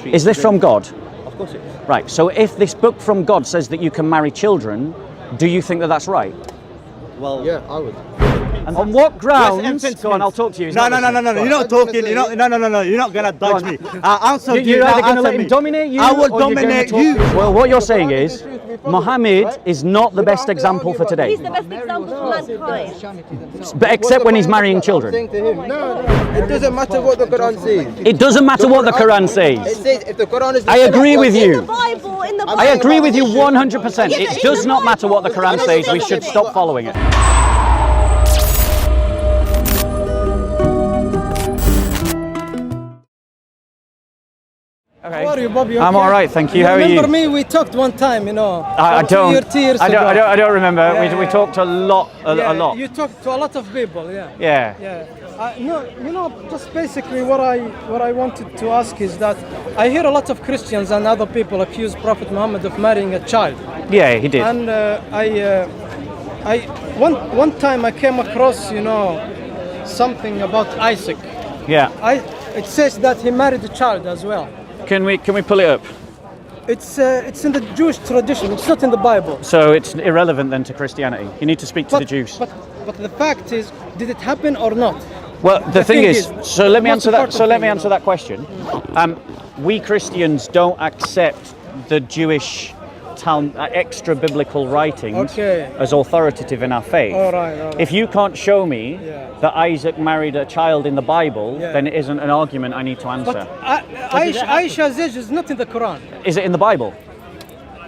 Is this from God? Of course it is. Right, so if this book from God says that you can marry children, do you think that that's right? Well, Yeah, I would. And on what grounds? Yes, Go on, I'll talk to you. He's No, not listening. you're not talking. You're not. No. You're not gonna dodge me. Answer you. You're either going to let him me. dominate you, I will or you're gonna dominate talk you. to him. Well, what you're saying is, Muhammad is not the best example for today. He's the best example for mankind. But except when he's marrying children. No, it doesn't matter what the Quran says. It doesn't matter what the Quran It says. says if the Quran is. I agree with In the you. Bible, in the Bible. I agree with you 100%. Yeah, but It in does the not matter what the Bible, Quran it says. doesn't We should say stop following it. Okay. How are you, Bobby? I'm all right, thank you. How are you? Remember me? We talked one time, you know. I don't. 2 years I don't remember. Yeah, We talked a lot. A lot. You talked to a lot of people, yeah. Yeah. Yeah. No, you know, just basically what I wanted to ask is that I hear a lot of Christians and other people accuse Prophet Muhammad of marrying a child. Yeah, he did. And one time I came across, you know, something about Isaac. Yeah. It says that he married a child as well. Can we pull it up? It's in the Jewish tradition. It's not in the Bible. So it's irrelevant then to Christianity. You need to speak to the Jews. But the fact is, did it happen or not? Well, the thing is, so let me most answer that. important So let me thing, answer that question. We Christians don't accept the Jewish extra biblical writings as authoritative in our faith. All right. If you can't show me Yeah. that Isaac married a child in the Bible, Yeah. then it isn't an argument I need to answer. But Aisha's age is not in the Quran. Is it in the Bible?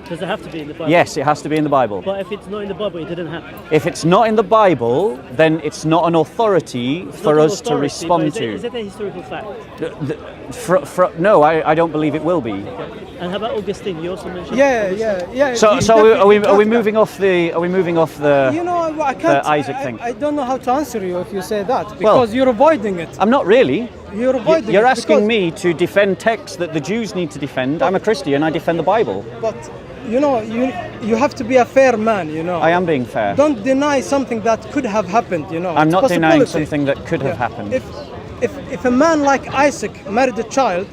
Does it have to be in the Bible? Yes, it has to be in the Bible. But if it's not in the Bible, it didn't happen. If it's not in the Bible, then it's not an authority for us to respond to. Is it a historical fact? No, I don't believe it will be. And how about Augustine? You also mentioned. Yeah. So are we moving off the You know, I can't. the Isaac thing? I don't know how to answer you if you say that because you're avoiding it. I'm not really. You're avoiding You're it asking because- me to defend texts that the Jews need to defend. I'm a Christian. I defend the Bible. But you know, you have to be a fair man. You know. I am being fair. Don't deny something that could have happened. You know. I'm It's not denying possibility. something that could have Yeah. happened. If a man like Isaac married a child,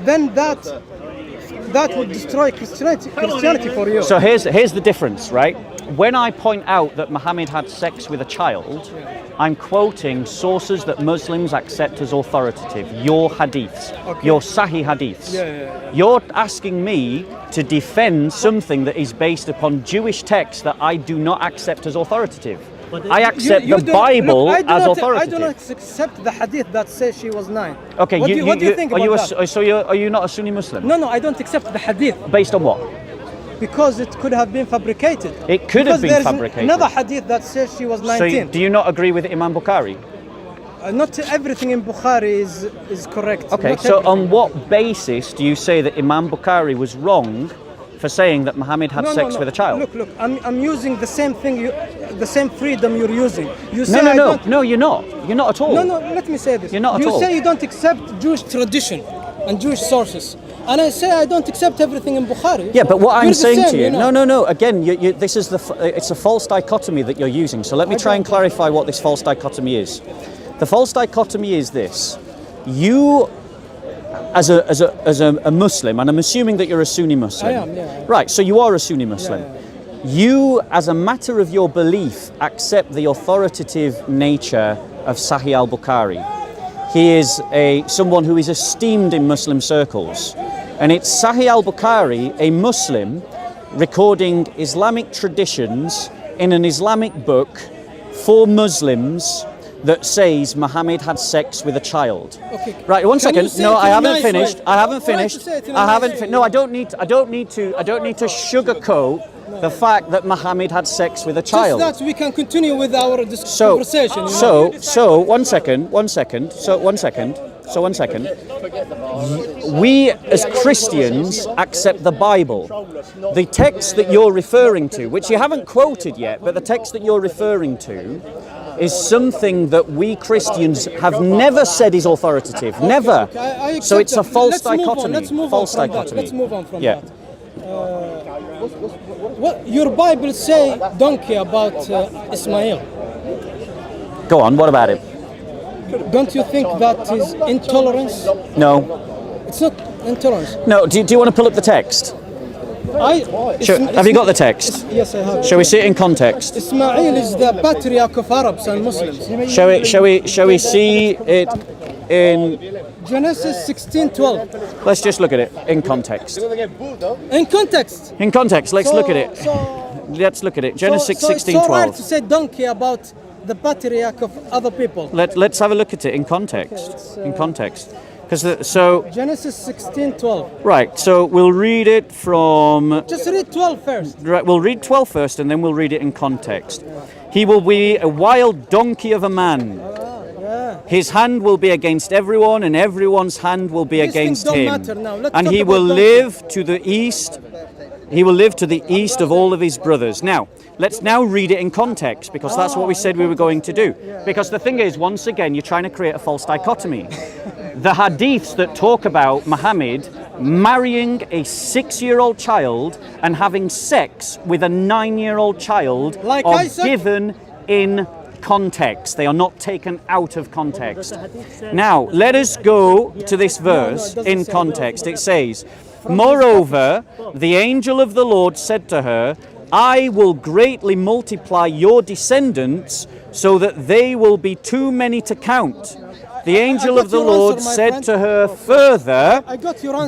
then that would destroy Christianity for you. So here's the difference, right? When I point out that Muhammad had sex with a child, I'm quoting sources that Muslims accept as authoritative, your hadiths, your Sahih hadiths. Yeah. You're asking me to defend something that is based upon Jewish texts that I do not accept as authoritative. I accept the Bible as authoritative. I do not accept the hadith that says she was 9. Okay, what do you think about that? So are you not a Sunni Muslim? No, I don't accept the hadith Based on what? because it could have been fabricated. It could have been Because fabricated. there's another hadith that says she was 19. So do you not agree with Imam Bukhari? Not everything in Bukhari is correct. Okay, Not so everything. on what basis do you say that Imam Bukhari was wrong for saying that Muhammad had sex with a child? Look, I'm using the same thing, the same freedom you're using. You say No, you're not. You're not at all. No, let me say this. You're not at you all. say you don't accept Jewish tradition and Jewish sources. And I say I don't accept everything in Bukhari. Yeah, but what I'm You're the saying same, to you, you know? no. Again, this is it's a false dichotomy that you're using. So let me try and clarify what this false dichotomy is. The false dichotomy is this: you, as a Muslim, and I'm assuming that you're a Sunni Muslim. I am, yeah. Right. So you are a Sunni Muslim. Yeah. You, as a matter of your belief, accept the authoritative nature of Sahih al-Bukhari. He is someone who is esteemed in Muslim circles. And it's Sahih al-Bukhari, a Muslim, recording Islamic traditions in an Islamic book for Muslims that says Muhammad had sex with a child. Okay. Right, one second. No, I haven't finished. I haven't Try to finished. say it in a I nice haven't. way. No, I don't need to sugarcoat the fact that Muhammad had sex with a child. Just that we can continue with our conversation. you know? So one second. We as Christians accept the Bible. The text that you're referring to, which you haven't quoted yet, but the text that you're referring to is something that we Christians have never said is authoritative. Never. I So it's a accept that. false Let's move on. dichotomy. Let's move False on from dichotomy. That. Let's move on from Yeah. that. What your Bible say donkey about Ismail? Go on. What about it? Don't you think that is intolerance? No. It's not. intolerance. No, do you want to pull up the text? Have you got the text? Yes, I have. Shall we see it in context? Ismail is the patriarch of Arabs and Muslims. Shall we see it in? Genesis 16:12. Let's just look at it in context. In context. In context, let's look at it. Let's look at it. Genesis 16:12. It's all right to say donkey about the patriarch of other people. Let's have a look at it in context. In context. Genesis 16:12. Right, so we'll read it from. Just read 12 first. Right, we'll read 12 first, and then we'll read it in context. He will be a wild donkey of a man. His hand will be against everyone, and everyone's hand will be against him. And he will live to the east. He will live to the east of all of his brothers. Now, let's now read it in context, because that's what we said we were going to do. Because the thing is, once again, you're trying to create a false dichotomy. The hadiths that talk about Muhammad marrying a 6-year-old child and having sex with a 9-year-old child are given in context. They are not taken out of context. Now, let us go to this verse in context. It says, "Moreover, the angel of the Lord said to her, I will greatly multiply your descendants so that they will be too many to count. The angel of the Lord said to her further,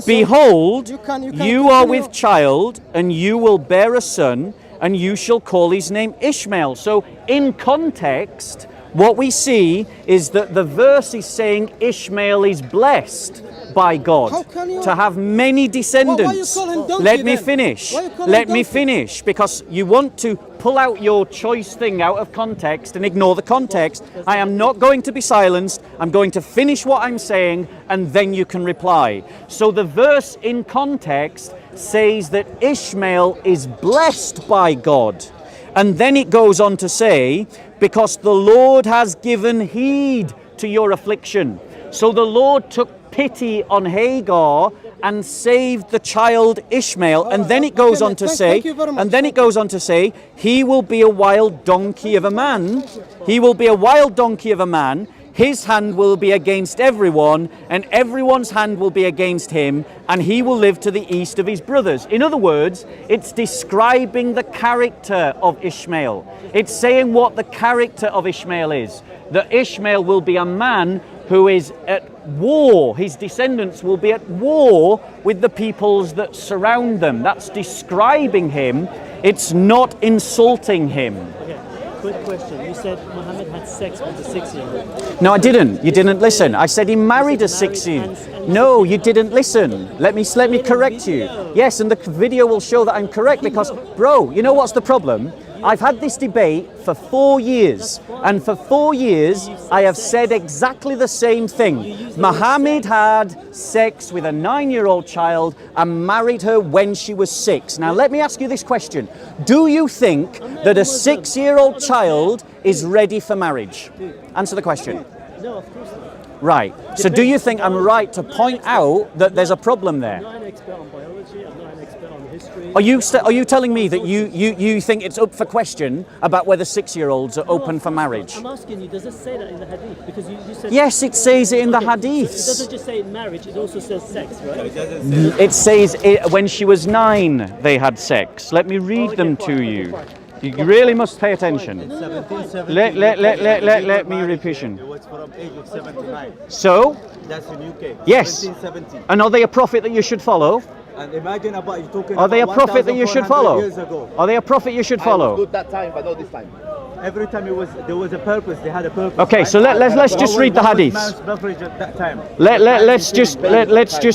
Behold, you are with child, and you will bear a son, and you shall call his name Ishmael." So in context, what we see is that the verse is saying Ishmael is blessed by God to have many descendants. Let me finish. Let me finish, because you want to pull out your choice thing out of context and ignore the context. I am not going to be silenced. I'm going to finish what I'm saying, and then you can reply. So the verse in context says that Ishmael is blessed by God. And then it goes on to say, because the Lord has given heed to your affliction. So the Lord took pity on Hagar and saved the child Ishmael. And then it goes on to say, he will be a wild donkey of a man. He will be a wild donkey of a man. His hand will be against everyone, and everyone's hand will be against him, and he will live to the east of his brothers. In other words, it's describing the character of Ishmael. It's saying what the character of Ishmael is. That Ishmael will be a man who is at war. His descendants will be at war with the peoples that surround them. That's describing him. It's not insulting him. Okay, quick question. You said Muhammad had sex with a 6-year-old. No, I didn't. You didn't listen. I said he married a 6-year-old. No, you didn't listen. Let me correct you. Yes, and the video will show that I'm correct, because, bro, you know what's the problem? I've had this debate for 4 years, and for 4 years I have said exactly the same thing. Muhammad had sex with a 9-year-old child and married her when she was 6. Now let me ask you this question. Do you think that a 6-year-old child is ready for marriage? Answer the question. No, of course not. Right. So do you think I'm right to point out that there's a problem there? I'm not an expert on biology, I'm not an expert on history. Are you telling me that you think it's up for question about whether 6-year-olds are open for marriage? I'm asking you, does it say that in the hadith? Because you said... Yes, it says it in the hadiths. It doesn't just say marriage, it also says sex, right? It says when she was 9 they had sex. Let me read them to you. You really must pay attention. Let me repeat. It was from age of 79. So? That's in UK. Yes. 1770. And are they a prophet that you should follow? And imagine about you talking Are they a about prophet that you should 1,400 follow? years ago. Are they a prophet you should follow? Good that time, but not this time. Every time there was a purpose. They had a purpose. Okay, right? so let's just read the What was hadiths. man's beverage at that time? Let's just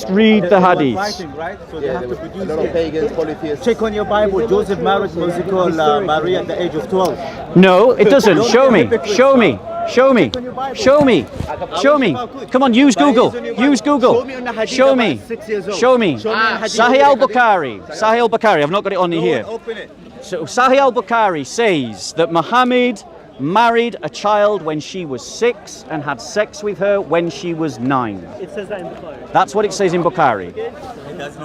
read the They were hadiths. fighting, right? So they have to A produce lot of it. pagans, polytheists. Check on your Bible. Joseph married musical Maria at the age of 12. No, it doesn't. Show me. Show me. Show me. Show me. Show me. Come on, use Google. Use Google. Show me. Show me. Sahih al-Bukhari. Sahih al-Bukhari. I've not got it on here. Open it. So Sahih al-Bukhari says that Muhammad married a child when she was 6 and had sex with her when she was 9. It says that in Bukhari. That's what it says in Bukhari.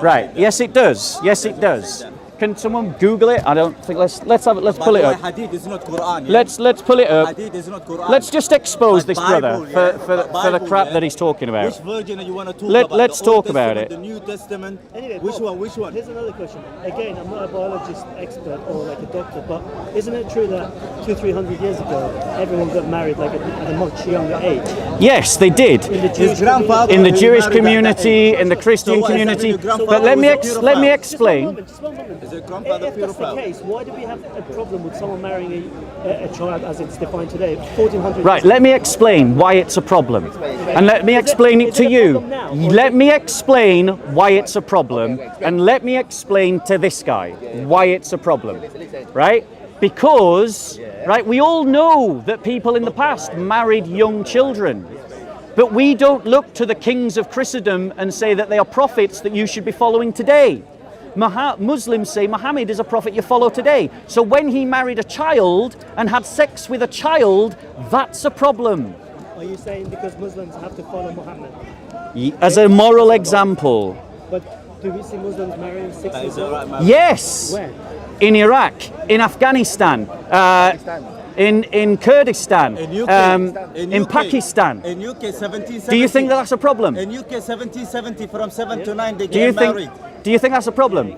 Right. Yes, it does. Yes, it does. Can someone Google it? I don't think. Let's pull it up. Hadith is not Qur'an. Yeah? Let's pull it up. Hadith is not Qur'an. Let's just expose But this Bible, brother yeah. for the Bible, crap yeah. that he's talking about. Which version you want to talk about? Let's The talk Old about Testament, it. The New Testament. Anyway, Which Bob, one? Which one? Here's another question. Again, I'm not a biologist expert or like a doctor, but isn't it true that 200-300 years ago everyone got married like at a much younger age? Yes, they did. In the His Jewish grandfather In the was Jewish married at that community, age. in the Christian So what, is that community. your grandfather But let was me a let me pedophile? Just one explain. moment. Is your grandfather If that's the pedophile? case, why do we have a problem with someone marrying a child as it's defined today, 1400 Right, years let me explain why it's a problem. And let me explain it is to it a you. problem now, or Let me explain why it's a problem. And let me explain to this guy why it's a problem. Right? Because, right, we all know that people in the past married young children. But we don't look to the kings of Christendom and say that they are prophets that you should be following today. Muslims say Muhammad is a prophet you follow today. So when he married a child and had sex with a child, that's a problem. Are you saying because Muslims have to follow Muhammad? As a moral example. But do we see Muslims marrying 6 That years is a old? right man. Yes. Where? In Iraq, in Afghanistan, in Kurdistan, In UK, in Pakistan. In UK 1770. Do you think that that's a problem? In UK 1770 from 7 to 9 they Do you get married. do you think that's a problem?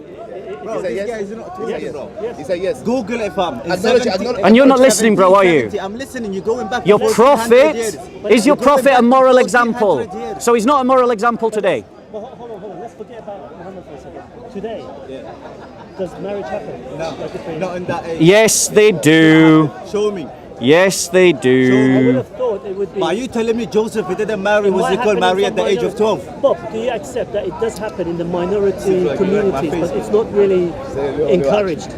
Bro, this guy is not talking, Yes. bro. Yes. He said yes. Google it, fam. In Acknowledge it, 70 acknowledge- And you're not listening, bro, are you? 1770. I'm listening. You're going back. Your 1400 years. prophet is your You're going prophet a back to moral 1400 example. years. So he's not a moral example today. But hold on. Let's forget about Muhammad for a second. Today, does marriage happen? No, Like between- not in that age. Yes, they do. Show me. Yes, they I would do. have thought it would be. But are you telling me Joseph, he didn't marry, It was might he called happen in marry some at the age of 12? Bob, do you accept that it does happen in the minority like communities, my but face. it's not really encouraged?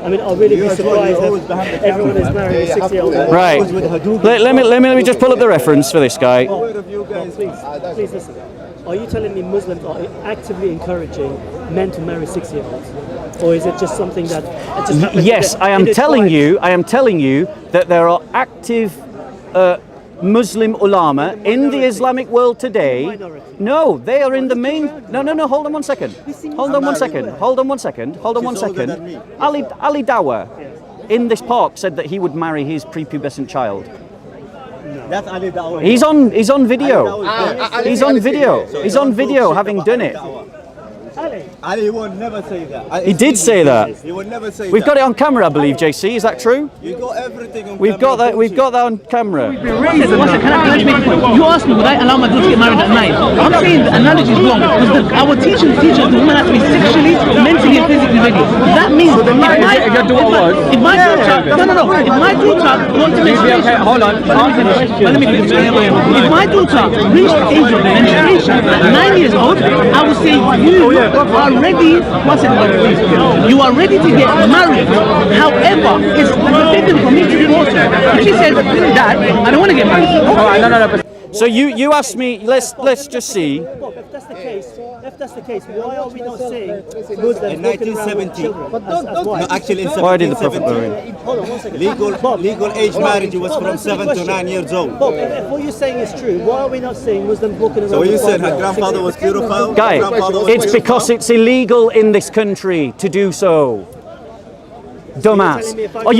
I mean, I'll really You be guys are surprised always behind the if everyone camera, is man. marrying a Yeah, you have to 6-year-old. do that. Right. Always with Hadouken. Let me just pull up the reference for this guy. Where have you guys? Please listen. Are you telling me Muslims are actively encouraging men to marry 6-year-olds? Or is it just something that it just happens Yes, in I am its telling tribes? you that there are active Muslim ulama in the Islamic world today. Minority. No, they are in the main. No. Hold on one second. Hold on one second. Hold on one second. Hold on one She's older second. than me. Ali Dawah in this park said that he would marry his prepubescent child. That's Ali Dawah. He's on video. Ali He's on is video. here. He's on video having done it. Ali, Ali would never say that. He did say that. He would never say We've that. got it on camera, I believe, JC. Is that true? You got everything on We've got camera, that. We've got that on camera. Can I make a point? You asked me, would I allow my daughter to get married at 9? I'm saying the analogy is wrong because our teachers teach us the woman has to be sexually, mentally, and physically ready. That means if my daughter, if my daughter wants to menstruation, hold on, let me finish. If my daughter reached the age of menstruation at 9 years old, I would say you are ready. You are ready to get married. However, it's forbidden for me to force her. If she says, Dad, I don't want to get married. All right, no. So you asked me. Let's just see. Bob, if that's the case, why are we not saying Muslims In walking around with 1970. children as wives? No, actually in Why did the Prophet 1770, marry? Hold on 1 second. legal age marriage was from 7 to 9 years old. Bob, if what you're saying is true, why are we not saying Muslims walking around So with you said her 5-year-olds, grandfather was 6-year-olds? pedophile? Guy, Her grandfather was it's pedophile? because it's illegal in this country to do so. Dumbass. Are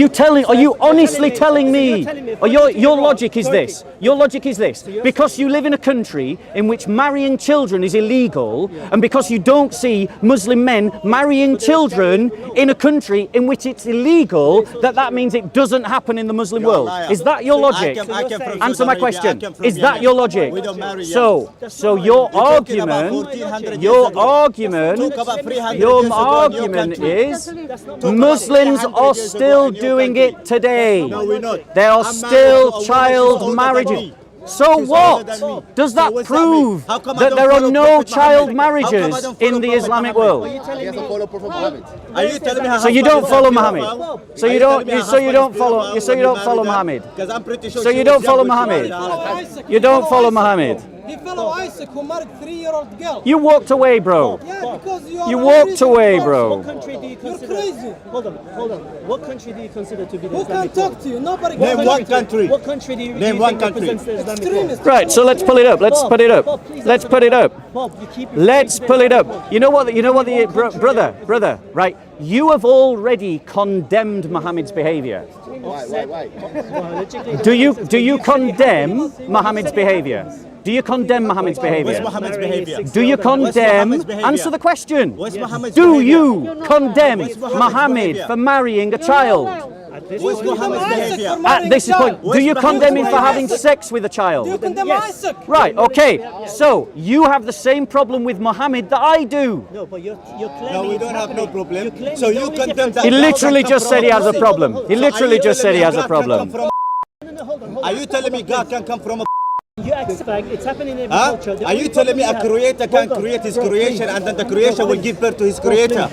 you honestly telling me? Or your logic is this. Your logic is this. Because you live in a country in which marrying children is illegal, and because you don't see Muslim men marrying children in a country in which it's illegal, that means it doesn't happen in the Muslim You're a world. liar. Is that your logic? I came from Answer Saudi my Arabia. question. I came from Is that Yemen. your logic? We don't marry So your You're talking about argument, 1400 your years ago. argument, Talk about 300 your years ago in your argument country. is about Muslims 300 are years ago still in your doing country. it today. No, we're not. There are I'm married to a still woman, she's child older than marriages. me. So She's what? older than me. Does So that what's prove mean? How come I that don't there are follow no Prophet child Muhammad? How come I marriages don't follow in the Prophet Islamic Muhammad? world? He has to follow Prophet Muhammad. Are you telling me her So you husband don't is follow a Muhammad? pedophile? So you Are don't. telling me her So you husband don't is follow. pedophile So you when don't married follow her? Muhammad. Because I'm pretty sure So she you was don't follow young when she Muhammad. married her husband. You don't follow Muhammad. He fellow Isaac who married 3-year-old girl. You walked away, bro. Yeah, because you are You a walked religion away, boss. bro. What country do you You're consider? crazy. Hold on. What country do you consider to be the Who can Islamic talk world? to you? Nobody Name can one talk to you. country. What country do you Name think one country. represents the Islamic world? Extremist. Right, so let's pull it up. Let's Bob, put it up. Bob, please Let's answer put the it up. question. Bob, you keep Let's referring pull to it the up. Islamic You know what? Name one country. Brother. Right? You have already condemned Muhammad's behavior. Why? Do you condemn Muhammad's behavior? Do you condemn Muhammad's behavior? What's Muhammad's behavior? Do you condemn? Muhammad's behavior? Answer the question. What's Muhammad's Do behavior? you condemn What's Muhammad's Muhammad behavior? for marrying a child? What's Muhammad's behavior? At this point, do you condemn him for having sex with a Do you child? condemn Isaac? Right, okay. So you have the same problem with Muhammad that I do. No, but you're claiming No, we it's don't have no happening. problem. You're claiming So the you only condemn difference- that. He literally just said he has a problem. He literally just said he has a problem. No, hold on. Are you telling me God can come from a You expect it's happening in every huh? culture. The Are only you telling me a problem we creator have- can Hold on. create his Bro, creation please. and then the creation will give birth to his Bro, creator?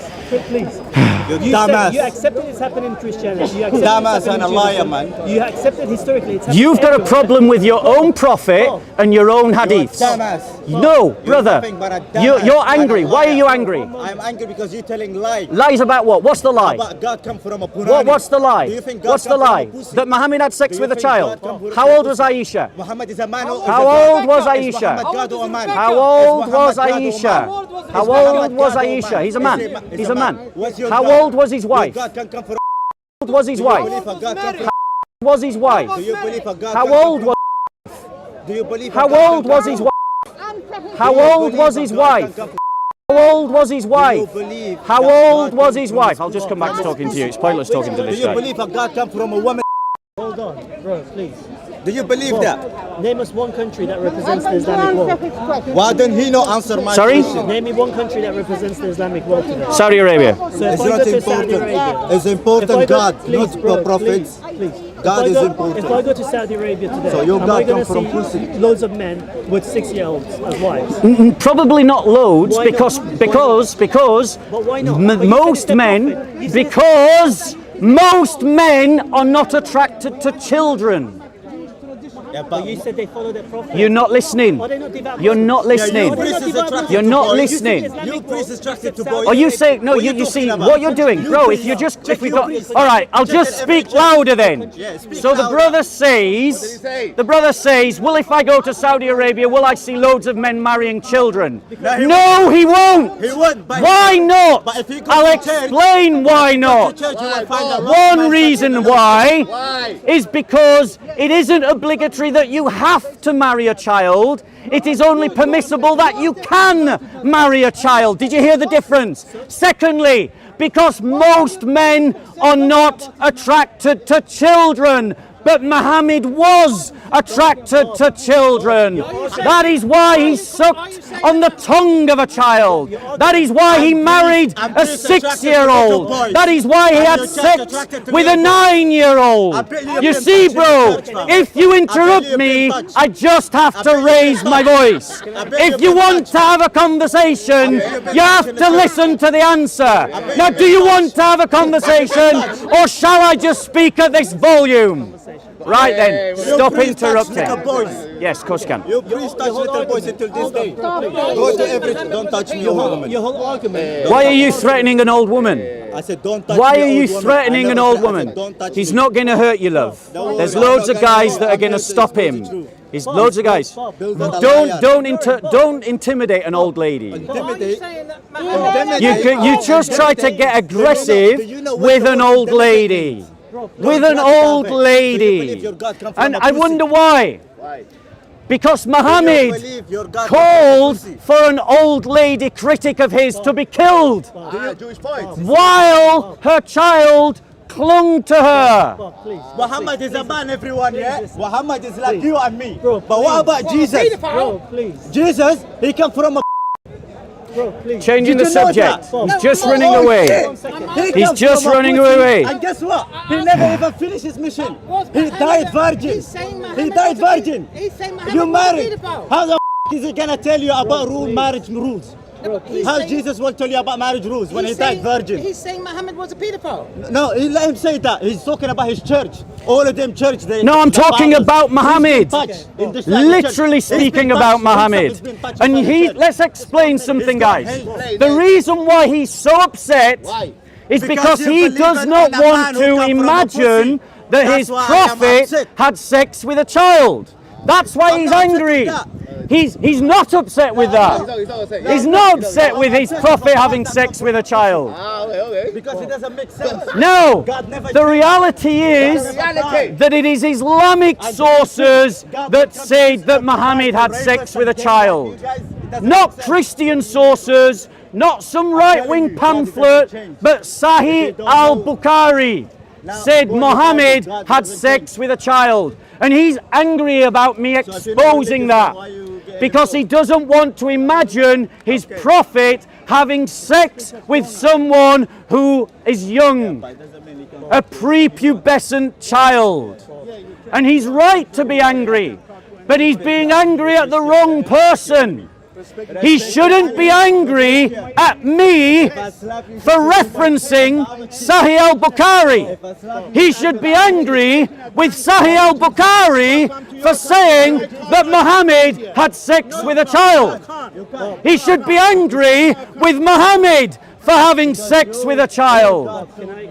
Please. You You said dumbass. you accepted it's happening in Christianity. You accepted Dumbass it's happening and in a liar, Judaism. man. You accepted historically it's happening You've got a everywhere. problem with your own prophet and your own hadiths. Dumbass. No, brother. nothing but a dumbass You're and a angry. Why are liar. you angry? I'm angry because you're telling lies. Lies about what? What's the lie? About God come from a Purani. What's the lie? Do you think God What's the come from a lie? pussy? That Muhammad had sex Do you with a think child. God come from How a old was pussy? Aisha? Muhammad is a man. or is How a God? old was Is Aisha? Muhammad God or a man? How Is old was Muhammad God or Aisha? man? How Is Muhammad old was God or Aisha? man? He's a man. Is He's a man. What's your How God? old was his Your wife? God can come from. How old was his Do you wife? believe a God come from? Was his wife? Do you believe a God? How can come old from- was? Do you believe? How old was his wife? How old was his wife? How old was his wife? How old was his wife? I'll just come back to talking to you. It's pointless talking to Do this you guy. believe a God come from a woman? Hold on, bro, please. Do you believe that? Name us one country that represents the Islamic world. Why don't he not answer my Sorry? question? Name me one country that represents the Islamic world today. Saudi Arabia. So if It's I go not to Saudi important. Arabia, It's important if I go- God, please, not bro, prophets. Please. God If is I go- important. If I go to Saudi Arabia today, So your am God I going to come from see pussy? loads of men with 6-year-olds as wives? Probably not loads Why not? because But why not? But you said most it's a men prophet. You said- because most men are not attracted to children. Yeah, But you said they follow their prophet. You're not listening. Are they not devout You're Muslims? not listening. you priests is attracted You're to not boys. listening. You priests is attracted to boys. Are you saying no? What You you see talking what about? you're doing, You bro. If priests you are- just check if we your got priests. all right, I'll Check just it every speak check. louder then. Yeah, speak So the louder. brother says, say? the brother says, well, if I go to Saudi Arabia, will I see loads of men marrying children? No, he No, he won't. He would. But Why not? But if he goes I'll to church- explain why not. to church, you will find a lot of One men reason sucking the why Why? is because it isn't obligatory that you have to marry a child. It is only permissible that you can marry a child. Did you hear the difference? Secondly, because most men are not attracted to children. But Muhammad was attracted to children. That is why he sucked on the tongue of a child. That is why he married a 6-year-old. That is why he had sex with a 9-year-old. You see, bro, if you interrupt me, I just have to raise my voice. If you want to have a conversation, you have to listen to the answer. Now, do you want to have a conversation, or shall I just speak at this volume? Right then, stop priests touch interrupting. little boys. Yes, of course you can. You priests touch little boys until this day. Go to every. Don't touch me, woman. Your whole argument. Why are you threatening an old woman? I said don't touch Why me, are you old woman. threatening I an never old said- I woman? said, don't touch He's me. not going to hurt you, love. Don't There's worry, loads I'm of not gonna guys go. that are I'm going to not stop supposed him. to true. There's loads of guys. Build that a liar. Don't intimidate an old lady. Intimidate. You just try to get aggressive with an old lady. With an old lady. And I wonder why. Why? Because Muhammad called for an old lady critic of his to be killed Jewish point. while her child clung to her. Please. Muhammad is a man, everyone, yeah? Muhammad is like you and me. Bro, But what about Jesus? Bro, please. Jesus, he come from a. Bro, please. Changing the Did you know subject. that? He's just running away. He's come just from a running pussy. away. And guess what? He never even finished his mission. He died virgin. He died virgin. You married. How the is he gonna tell you about marriage rules? How Jesus will tell you about marriage rules when he died virgin? He's saying Muhammad was a pedophile. No, he let him say that. He's talking about his church. All of them church. No, I'm talking about Muhammad. Literally Speaking about Muhammad. And let's explain something, guys. The reason why he's so upset is because he does not want to imagine that his prophet had sex with a child. That's why he's angry. He's not upset with that. He's not upset with his prophet having sex with a child. Because it doesn't make sense. No, the reality is that it is Islamic sources that say that Muhammad had sex with a child. Not Christian sources, not some right-wing pamphlet, but Sahih al-Bukhari said Muhammad had sex with a child. And he's angry about me exposing that because he doesn't want to imagine his prophet having sex with someone who is young, a prepubescent child. And he's right to be angry, but he's being angry at the wrong person. He shouldn't be angry at me for referencing Sahih al-Bukhari. He should be angry with Sahih al-Bukhari for saying that Muhammad had sex with a child. He should be angry with Muhammad for having sex with a child. Can I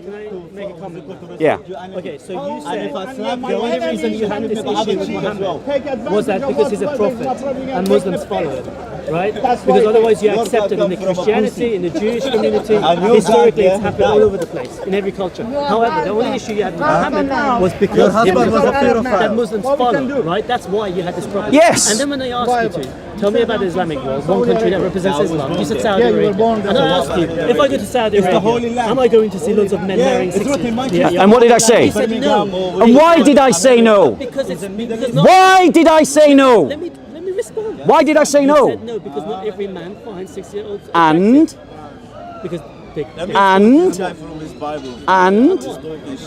make a comment? Yeah. Okay, so you said the only reason you had this issue with Muhammad was that because he's a prophet and Muslims follow him, right? Because otherwise you accept it in the Christianity, in the Jewish community. Historically, it's happened all over the place, in every culture. However, the only issue you had with Muhammad was because he was a prophet that Muslims follow, right? That's why you had this problem. Yes. And then when I asked you to, tell me about the Islamic world, one country that represents Islam, you said Saudi Arabia. And I asked you, if I go to Saudi Arabia, am I going to see loads of men marrying 60? And what did I say? You said no. And why did I say no? Because Why did I say no? Let me respond. Why did I say You no? said no because not every man finds 6-year-olds And because they,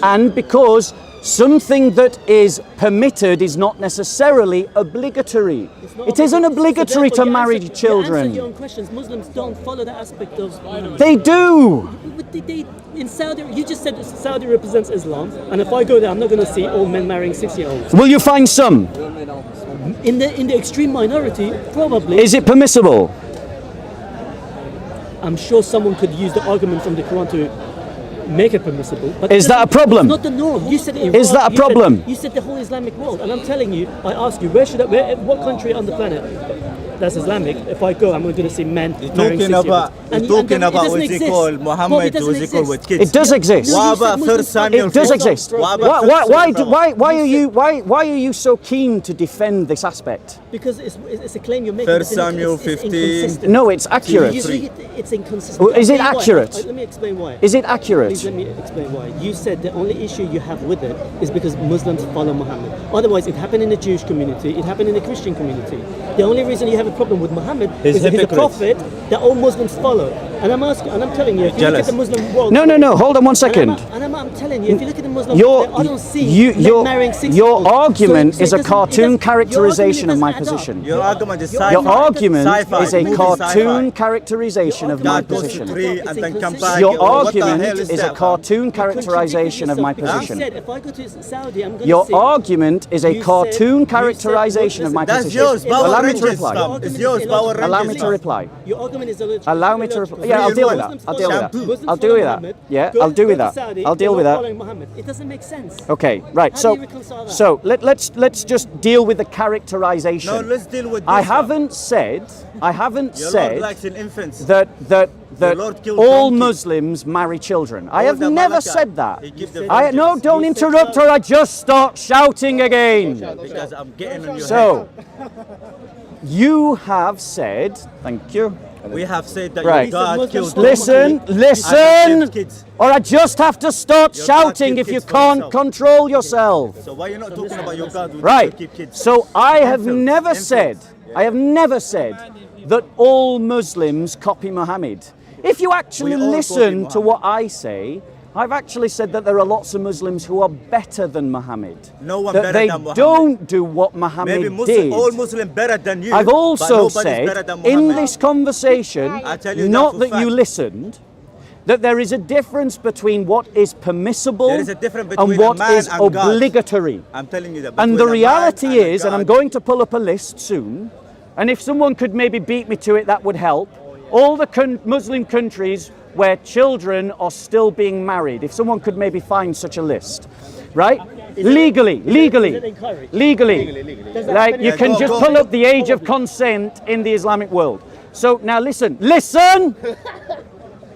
and because something that is permitted is not necessarily obligatory. It isn't obligatory to marry answer children. your own questions. Muslims don't follow that aspect of. They do. But in Saudi, you just said Saudi represents Islam, and if I go there, I'm not going to see all men marrying 6-year-olds. Will you find some? In the extreme minority, probably. Is it permissible? I'm sure someone could use the argument from the Quran to make it permissible. But Is that a problem? It's not the norm. You said Iran, Is that a problem? You said the whole Islamic world, and I'm telling you, I ask you, what country on the planet that's Islamic? If I go, I'm going to see men marrying 6-year-olds. You're talking about what's it called? Muhammad was it called with kids? It does exist. What about First Samuel? It does exist. Why are you so keen to defend this aspect? Because it's a claim you're making. First Samuel 15. No, it's accurate. It's inconsistent. Is it accurate? Let me explain why. Is it accurate? Please let me explain why. You said the only issue you have with it is because Muslims follow Muhammad. Otherwise, it happened in the Jewish community, it happened in the Christian community. The only reason you have a problem with Muhammad is that he's a prophet that all Muslims follow. And I'm telling you, if you look at the Muslim world. No, hold on one second. I'm telling you, if you look at the Muslim world, I don't see men marrying 6-year-olds. Your argument is a cartoon characterization of my position. Your argument is Your argument sci-fi. is a Movie cartoon sci-fi. characterization of my God goes to position. tree and then come back. Your What the hell argument is a that? cartoon characterization of my position. You said if I go to Saudi, I'm going to Your see. argument is a You cartoon said- characterization of my That's position. yours. Allow Power me to Rangers reply. stuff. It's yours. Power Rangers Allow me to stuff. reply. Your argument is illogical. Allow me to reply. Yeah, I'll deal with that. I'll deal with that. Muslims I'll deal with that. Muhammad, Yeah, go- I'll deal with go to that. Saudi, I'll deal they're with not that. following Muhammad. It doesn't make sense. Okay, right. How do So, you reconcile that? so let's just deal with the characterization. No, let's deal with this. I haven't said Your Lord likes in infants. that The Lord killed all donkey. Muslims marry children. I All have the never Malachi. said that. He gives the No, don't You said interrupt or I just start shouting again. Because I'm getting on your So, you have said, thank you. head. We have said that Right. your God killed Listen, and kids. or I just have to start Your God shouting keep if you kids for can't himself. control yourself. So why are you not talking about your God who Right. keep kids? So I have Infants. never Infants. said, I have never said that all Muslims copy Muhammad. If you actually We all copy listen to Muhammad. what I say, I've actually said that there are lots of Muslims who are better than Muhammad. No one that better they than Muhammad. don't do what Muhammad Maybe did. all Muslims better than you. I've but also nobody's said better than in Muhammad. this conversation, I tell you not that for that you fact. listened, that there is a difference between what is permissible There is a difference and between what a man is and God. obligatory. I'm telling you that. And between the a man reality and a is, and I'm God. going to pull up a list soon, and if someone could maybe beat me to it, that would help. All the Muslim countries where children are still being married, if someone could maybe find such a list, right? Legally. Like you Yeah, can go, just go. pull up the age of consent in the Islamic world. So now listen!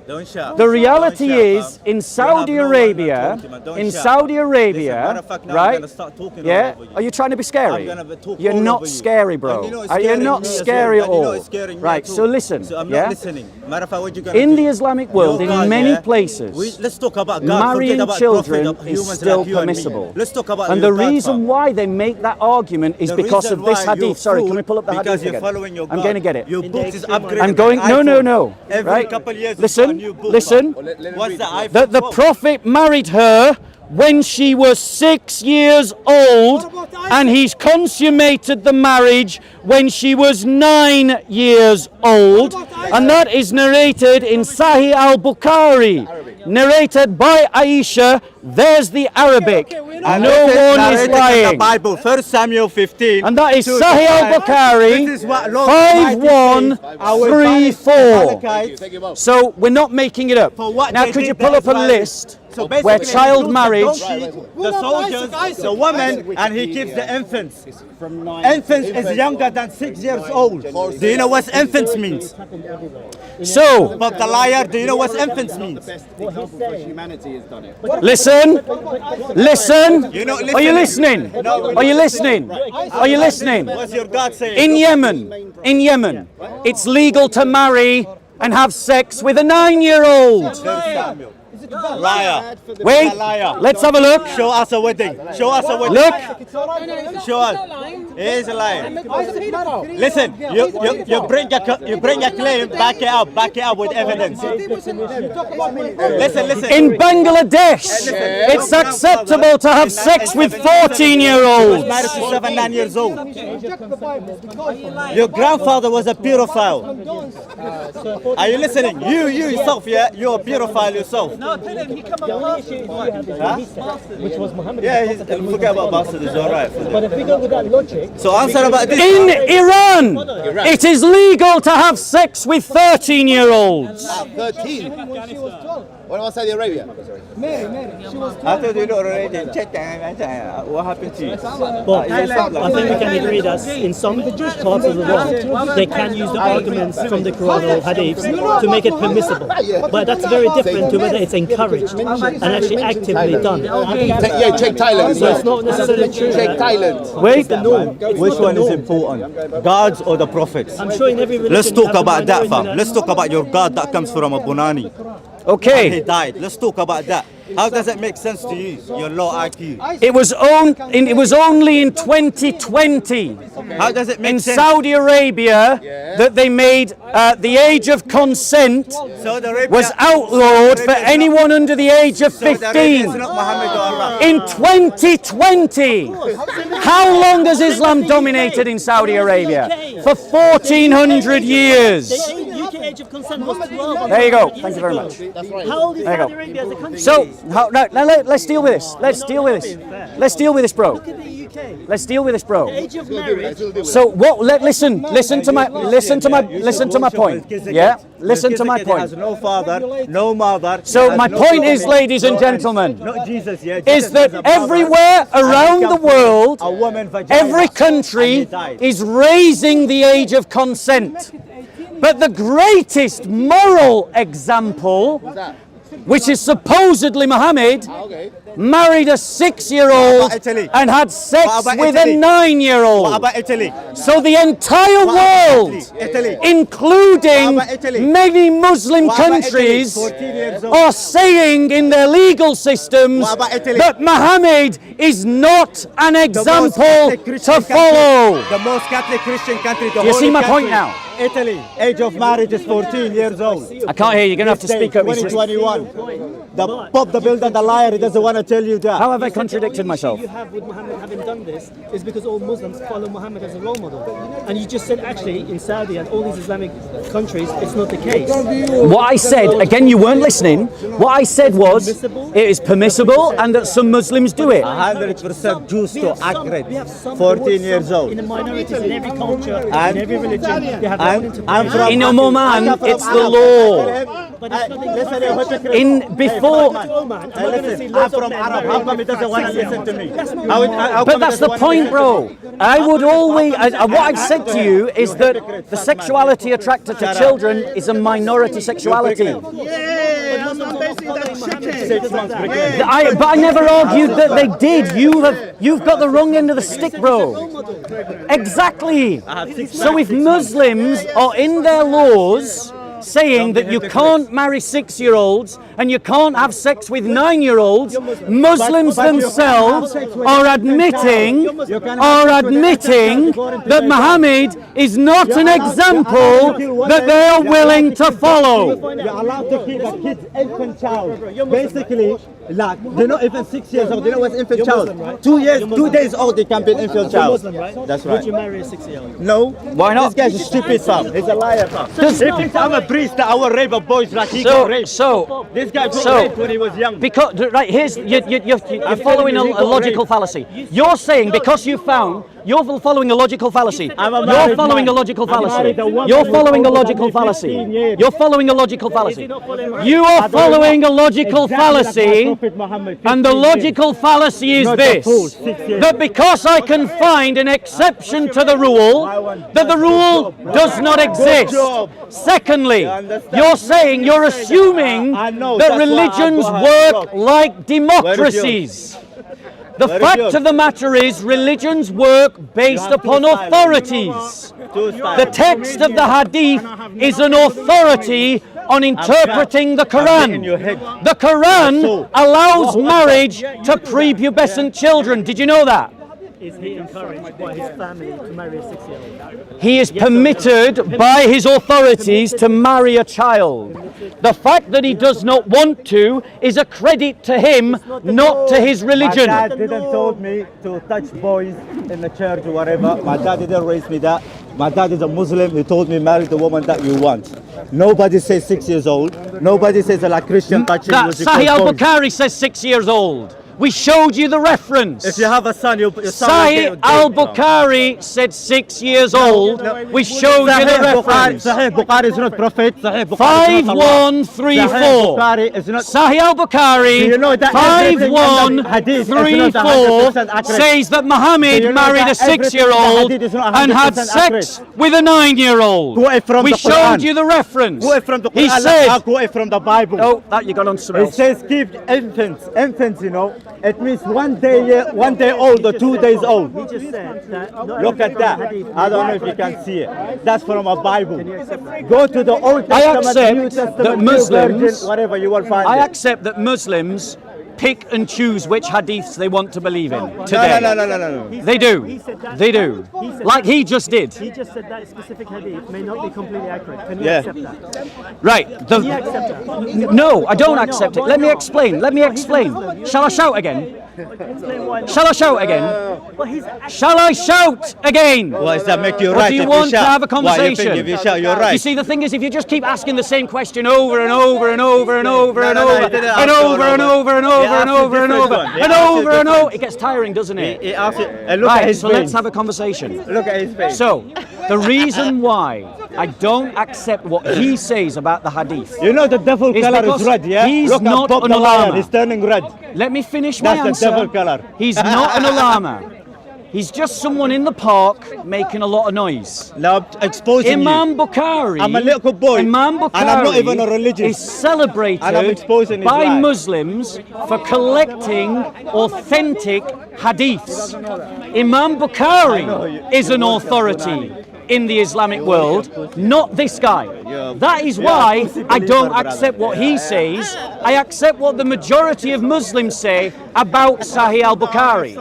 Don't shout. The reality Don't shout, is, fam. in Saudi You have no Arabia, one to talk to, man. Don't in shout. Saudi Listen, Arabia, matter of fact, now I'm right? gonna start talking Yeah. all over you. Are you trying to be scary? I'm gonna talk You're all not over you. scary, bro. And you know it's Are you scaring not me as scary well. at And you know all? it's scaring me Right. too. So listen. So I'm yeah. not listening. Matter of fact, what you gonna In do? the Islamic world, Your in God, many yeah? places, Let's talk about God. marrying Forget about children prophet, is humans still like you and me. permissible. Let's talk about And your the God, reason fam. why they make that argument is The because reason of this why you're hadith. Sorry, can we fooled pull up the hadith because you're again? following your I'm God. going to get it. Your books is extreme upgraded. I'm going. to No, no, iPhone. no. Every Right? couple of years, you've got a Listen, new book, listen. fam. What's the iPhone? That the for? Prophet married her when she was 6 years old, and he's consummated the marriage when she was 9 years old, and that is narrated in Sahih al-Bukhari, narrated by Aisha. There's the Arabic. And No this one is narrated in the lying. Bible, 1 Samuel 15. And that is 2 to Sahih 5. al-Bukhari, This is what Lord Almighty says. I will punish the 5134. Amalekites So we're not making it up. for what Now, they could you did pull to up a Israel. list So where basically, child he marriage? took the donkey, the soldiers, the women, and he keeps the infants. Infants is younger than 6 years old. Do you know what infants means? So, But the liar, do you know what infants means? listen. You know, Are you listening? Are you listening? Are you listening? What's your God saying? In Yemen, it's legal to marry and have sex with a 9-year-old. Liar. Wait, Liar. let's have a look. Show us a wedding. Show us a wedding. Look, Show us. He is a liar. Was a pedophile. Listen, you bring a claim, back it up with evidence. Listen. in Bangladesh, it's acceptable to have sex with 14-year-olds. Married to 7, 9 years old. Your grandfather was a pedophile. Are you listening? You yourself, yeah, you're a pedophile yourself. No, tell him he come up which was Muhammad. Yeah, forget about bastard. It's all right. But if we go with that logic, So answer about this. In Iran, it is legal to have sex with 13-year-olds. 13. What about Saudi Arabia? I told you already. What happened to you? but I think we can agree that in some parts of the world, they can use the arguments from the Quran or hadiths to make it permissible. But that's very different to whether it's encouraged and actually actively done. Check Thailand as So it's well. not necessarily true. Check that Thailand. Wait, the norm. It's Which not the one is norm. important? Gods or the prophets? I'm sure in every religion Let's you talk have the about that, minority fam. Let's talk about your God that comes from a Bunani. He okay. died. Let's talk about that. How does it make sense to you? Your low IQ. It was only in 2020 How does it make in sense? Saudi Arabia that they made the age of consent Saudi Arabia was outlawed for Saudi Arabia is anyone under the age of Saudi Arabia is 15. not Muhammad or Allah. In 2020, how long has Islam dominated in Saudi Arabia? For 1400 years. UK age of consent was 12. There you go. Thank you very much. How old is There you Saudi go. Arabia as a country? So, let's deal with this. Let's deal with this. Let's deal with this, bro. Look at the UK. Let's deal with this, bro. Age of marriage. So what? Listen to my point. Yeah, listen to my Melchizedek has point. no father, no mother. So has my no point is, prophet, ladies and no gentlemen, Not Jesus, yeah. is Jesus that has a mother, everywhere and he around the comes from world, a woman vagina, every and he country died. is raising the age of consent. But the greatest moral example, which is supposedly Muhammad, married a 6-year-old What about Italy? and had sex What about with Italy? a What 9-year-old. about Italy? So the entire world, Italy? including What about Italy? many Muslim What about Italy? countries, 14 years old. are saying in their legal systems What about Italy? that Muhammad is not an The most example Catholic Christian to follow. country, the most Catholic Christian country. Do you see my point now? Italy, age of marriage is 14 years old. I can't hear you. You're going to have to speak up. 2021. The Pope, the builder, the liar, he doesn't want to tell you that. How have I contradicted myself? You have with Muhammad having done this is because all Muslims follow Muhammad as a role model. And you just said actually in Saudi and all these Islamic countries, it's not the case. What I said, again, you weren't listening. What I said was it is permissible and that some Muslims do it. 100% Jews We to have some- accurate. we have some 14 Muslims years old. in the minorities in every culture, And- in every religion. They have their own I'm from In Oman, I'm from it's the Arab. law. But it's nothing Listen, you hypocrite. In before, Oman. Hey, listen, I'm from Arab. How come he doesn't want to listen to me? How but come that's he the doesn't point, wanna bro. I would always, what I've said to you is that the sexuality attracted to children is a minority sexuality. Yeah, I'm basically that chicken. But I never argued that they did. You've got the wrong end of the stick, bro. Exactly. So if Muslims are in their laws saying that you can't marry 6-year-olds and you can't have sex with 9-year-olds, Muslims themselves are admitting that Muhammad is not an example that they are willing to follow. You're allowed to keep a kid's infant child. Basically, like, they're not even 6 years old. You know what's infant child? Muslim, right? 2 years, 2 days old, they can be an infant You're child. Muslim, right? That's Would right. you marry a 6-year-old? No. Why not? This guy's a stupid, fam. He's a liar, fam. He thinks I'm a priest that I will rape a boys like he got raped. This guy got raped when he was young. Because right, here's you're following a logical fallacy. You're saying because you're following a logical fallacy. You're following a logical fallacy. You're following a logical fallacy. You're following a logical fallacy. You are following a logical fallacy, and the logical fallacy is this: that because I can find an exception to the rule, that the rule does not exist. Secondly, you're assuming that religions work like democracies. The fact of the matter is, religions work based upon authorities. The text of the Hadith is an authority on interpreting the Qur'an. The Qur'an allows marriage to prepubescent children. Did you know that? Is he encouraged by his family to marry a 6-year-old? He is permitted by his authorities to marry a child. The fact that he does not want to is a credit to him, not to his religion. My dad didn't told me to touch boys in the church or whatever. My dad didn't raise me that. My dad is a Muslim. He told me marry the woman that you want. Nobody says 6 years old. Nobody says like Christian touching. That Sahih al-Bukhari says 6 years old. We showed you the reference. If you have a son, your son Sahih al-Bukhari said 6 years old. We showed you the reference. Sahih Bukhari is not prophet. Sahih Bukhari 5134. Sahih al-Bukhari 5134 says that Muhammad married a 6-year-old and had sex with a 9-year-old. We showed you the reference. He said, from the Bible. oh, that you got on somewhere It else. says keep infants, you know. It means 1 day old or 2 days old. He just said that. not Look at everything that. in the hadith I don't know if you can see it. That's from a Bible. Go to the Old I Testament, accept New Testament, that New Muslims- Virgin, whatever you will find. I it. accept that Muslims pick and choose which hadiths they want to believe in today. No. He They said- do. he said that- They do. he said Like that- he just did. He just said that specific hadith may not be completely accurate. Can you Yeah. accept that? Right. Can you accept that? No, I don't Why accept not? it. Let me Why not? explain. Let me explain. Shall I shout again? Explain why not. Shall I shout again? Well, he's Shall I shout again? Why does that make you Or right? do you if want to shout? have a Why you conversation? think if you shout, you're You right. see, the thing is, if you just keep asking the same question over and over and over and over and No, over he didn't ask and you over and all over and He over asked and you over and different over one. He and asked you over and different. over, it gets tiring, doesn't it? He asked it. And look at Right. his So face. let's have a conversation. Look at his face. So, the reason why I don't accept what he says about the hadith. You know the devil It's color because is red, yeah? he's Look not at Bob an the lion, ulama. he's turning red. Let me finish my That's the answer. devil colour. He's not an ulama. He's just someone in the park making a lot of noise. Now I'm exposing Imam you. Bukhari. I'm a little boy, Imam Bukhari and I'm not even a religious. is celebrated And I'm exposing his by lie. Muslims for collecting authentic hadiths. Imam Bukhari is an authority in the Islamic world, not this guy. That is why I don't accept what he says. I accept what the majority of Muslims say about Sahih al-Bukhari.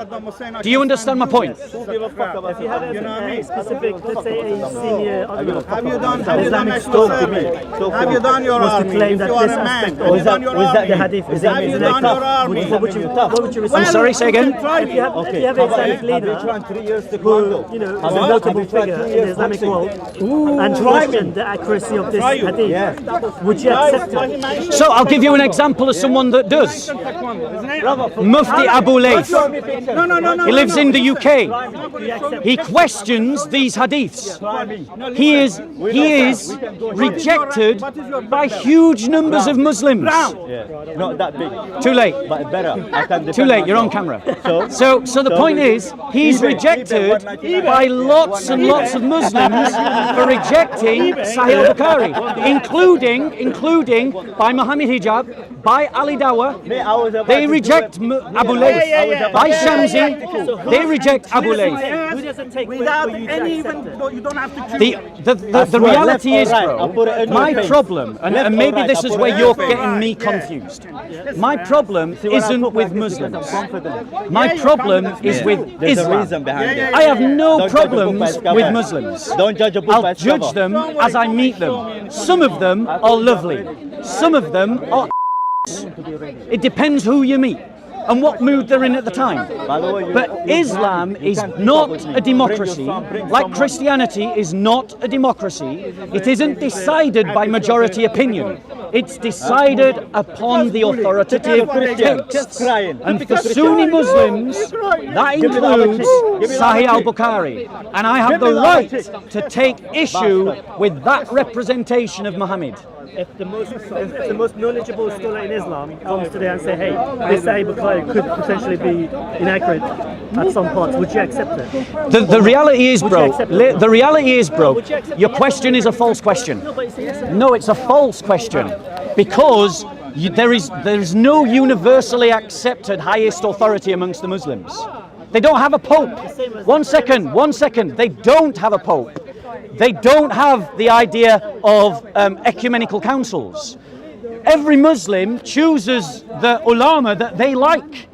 Do you understand my point? If you have a specific, let's say a senior, I don't know, Have you done a survey? Have you done your was to army? claim If that you are this a man, aspect, have you done your was that the army? hadith? Is Have you done your army? What would you I'm sorry, say again? If you have an Islamic leader who, you know, is a notable figure in the Islamic world and questioned the accuracy of this hadith, would you accept it? So I'll give you an example of someone that does. Mufti Abu Layth. He lives in the UK. He questions these hadiths. He is rejected by huge numbers of Muslims. Not that big, Too late. but better. I can Too late, you're on camera. So the point is, he's rejected by lots and lots of Muslims for rejecting Sahih al-Bukhari, including by Muhammad Hijab, by Ali Dawa. They reject Abu Layth. By Shamsi, they reject Abu Layth. Who doesn't take Without for you to any accept even, it? you don't have to The reality is, I'll bro, put it in my your face. problem, and Left or maybe right, this I'll is put where it you're in your getting me confused. My problem isn't with Muslims. My problem is with There's a Islam. reason behind it. I have no Don't judge a book by problems its cover. with Muslims. Don't judge a book by I'll its judge cover. them as I meet them. Some of them are lovely. Some of them are. It depends who you meet and what mood they're in at the time. But Islam is not a democracy, like Christianity is not a democracy. It isn't decided by majority opinion. It's decided upon the authoritative texts. And for Sunni Muslims, that includes Sahih al-Bukhari. And I have the right to take issue with that representation of Muhammad. If the most knowledgeable scholar in Islam comes today and say, hey, this Sahih Bukhari could potentially be inaccurate at some parts, would you accept it? The reality is, bro, accept it? the reality is, bro, your question is a false question. No, but it's a yes or no. No, it's a false question because there is no universally accepted highest authority amongst the Muslims. They don't have a pope. One second. They don't have a pope. They don't have the idea of ecumenical councils. Every Muslim chooses the ulama that they like.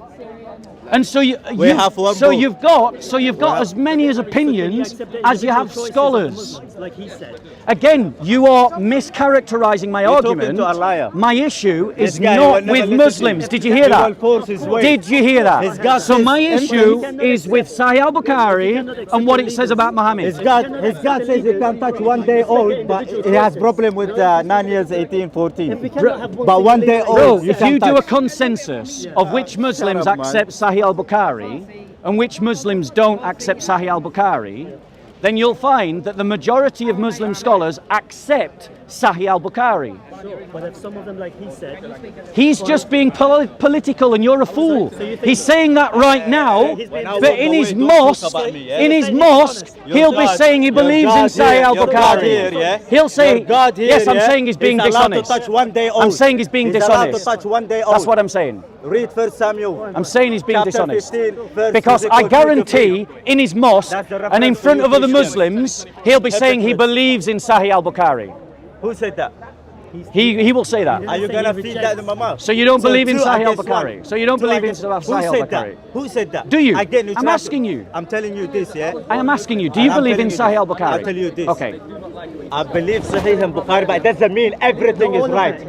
And so you've got as many as opinions as you have scholars. Like he said. Again, you are mischaracterizing my argument. to a liar. My issue is guy not will never with listen Muslims. to you. Did you hear He that? will force his way. Did you hear His that? God So says my issue entrance. is with Sahih al-Bukhari and what it says about Muhammad. His God says you can touch 1 day old, but he has problem with 9 years, 18, 14. But 1 day old, Bro, you if can you do a touch. consensus of which Muslims Shut up, man. accept Sahih al-Bukhari and which Muslims don't accept Sahih al-Bukhari, then you'll find that the majority of Muslim scholars accept Sahih al-Bukhari. But if some of them, like he said, He's just being political and you're a fool. He's saying that right now, but in his mosque, he'll be saying he believes in Sahih al-Bukhari. He'll say, yes, I'm saying he's being dishonest. I'm saying he's being dishonest. That's what I'm saying. Read 1 Samuel. I'm saying he's being Chapter dishonest. 15, verse Because I 24. guarantee in his mosque That's the reference and in front to of you other Christians. Muslims, he'll be saying he believes in Sahih al-Bukhari. Who said that? He will say that. Are you going to feed that in my mouth? So you don't believe in two Sahih against al-Bukhari. one. So you don't Two believe in against- Sahih Who said that? al-Bukhari. Who said that? Do you? Again, I'm asking you. I'm telling you this, yeah? I am asking you, do you I'm believe in telling Sahih you this. al-Bukhari? I'll tell you this. Okay. I believe Sahih and Bukhari, but it doesn't mean everything is right.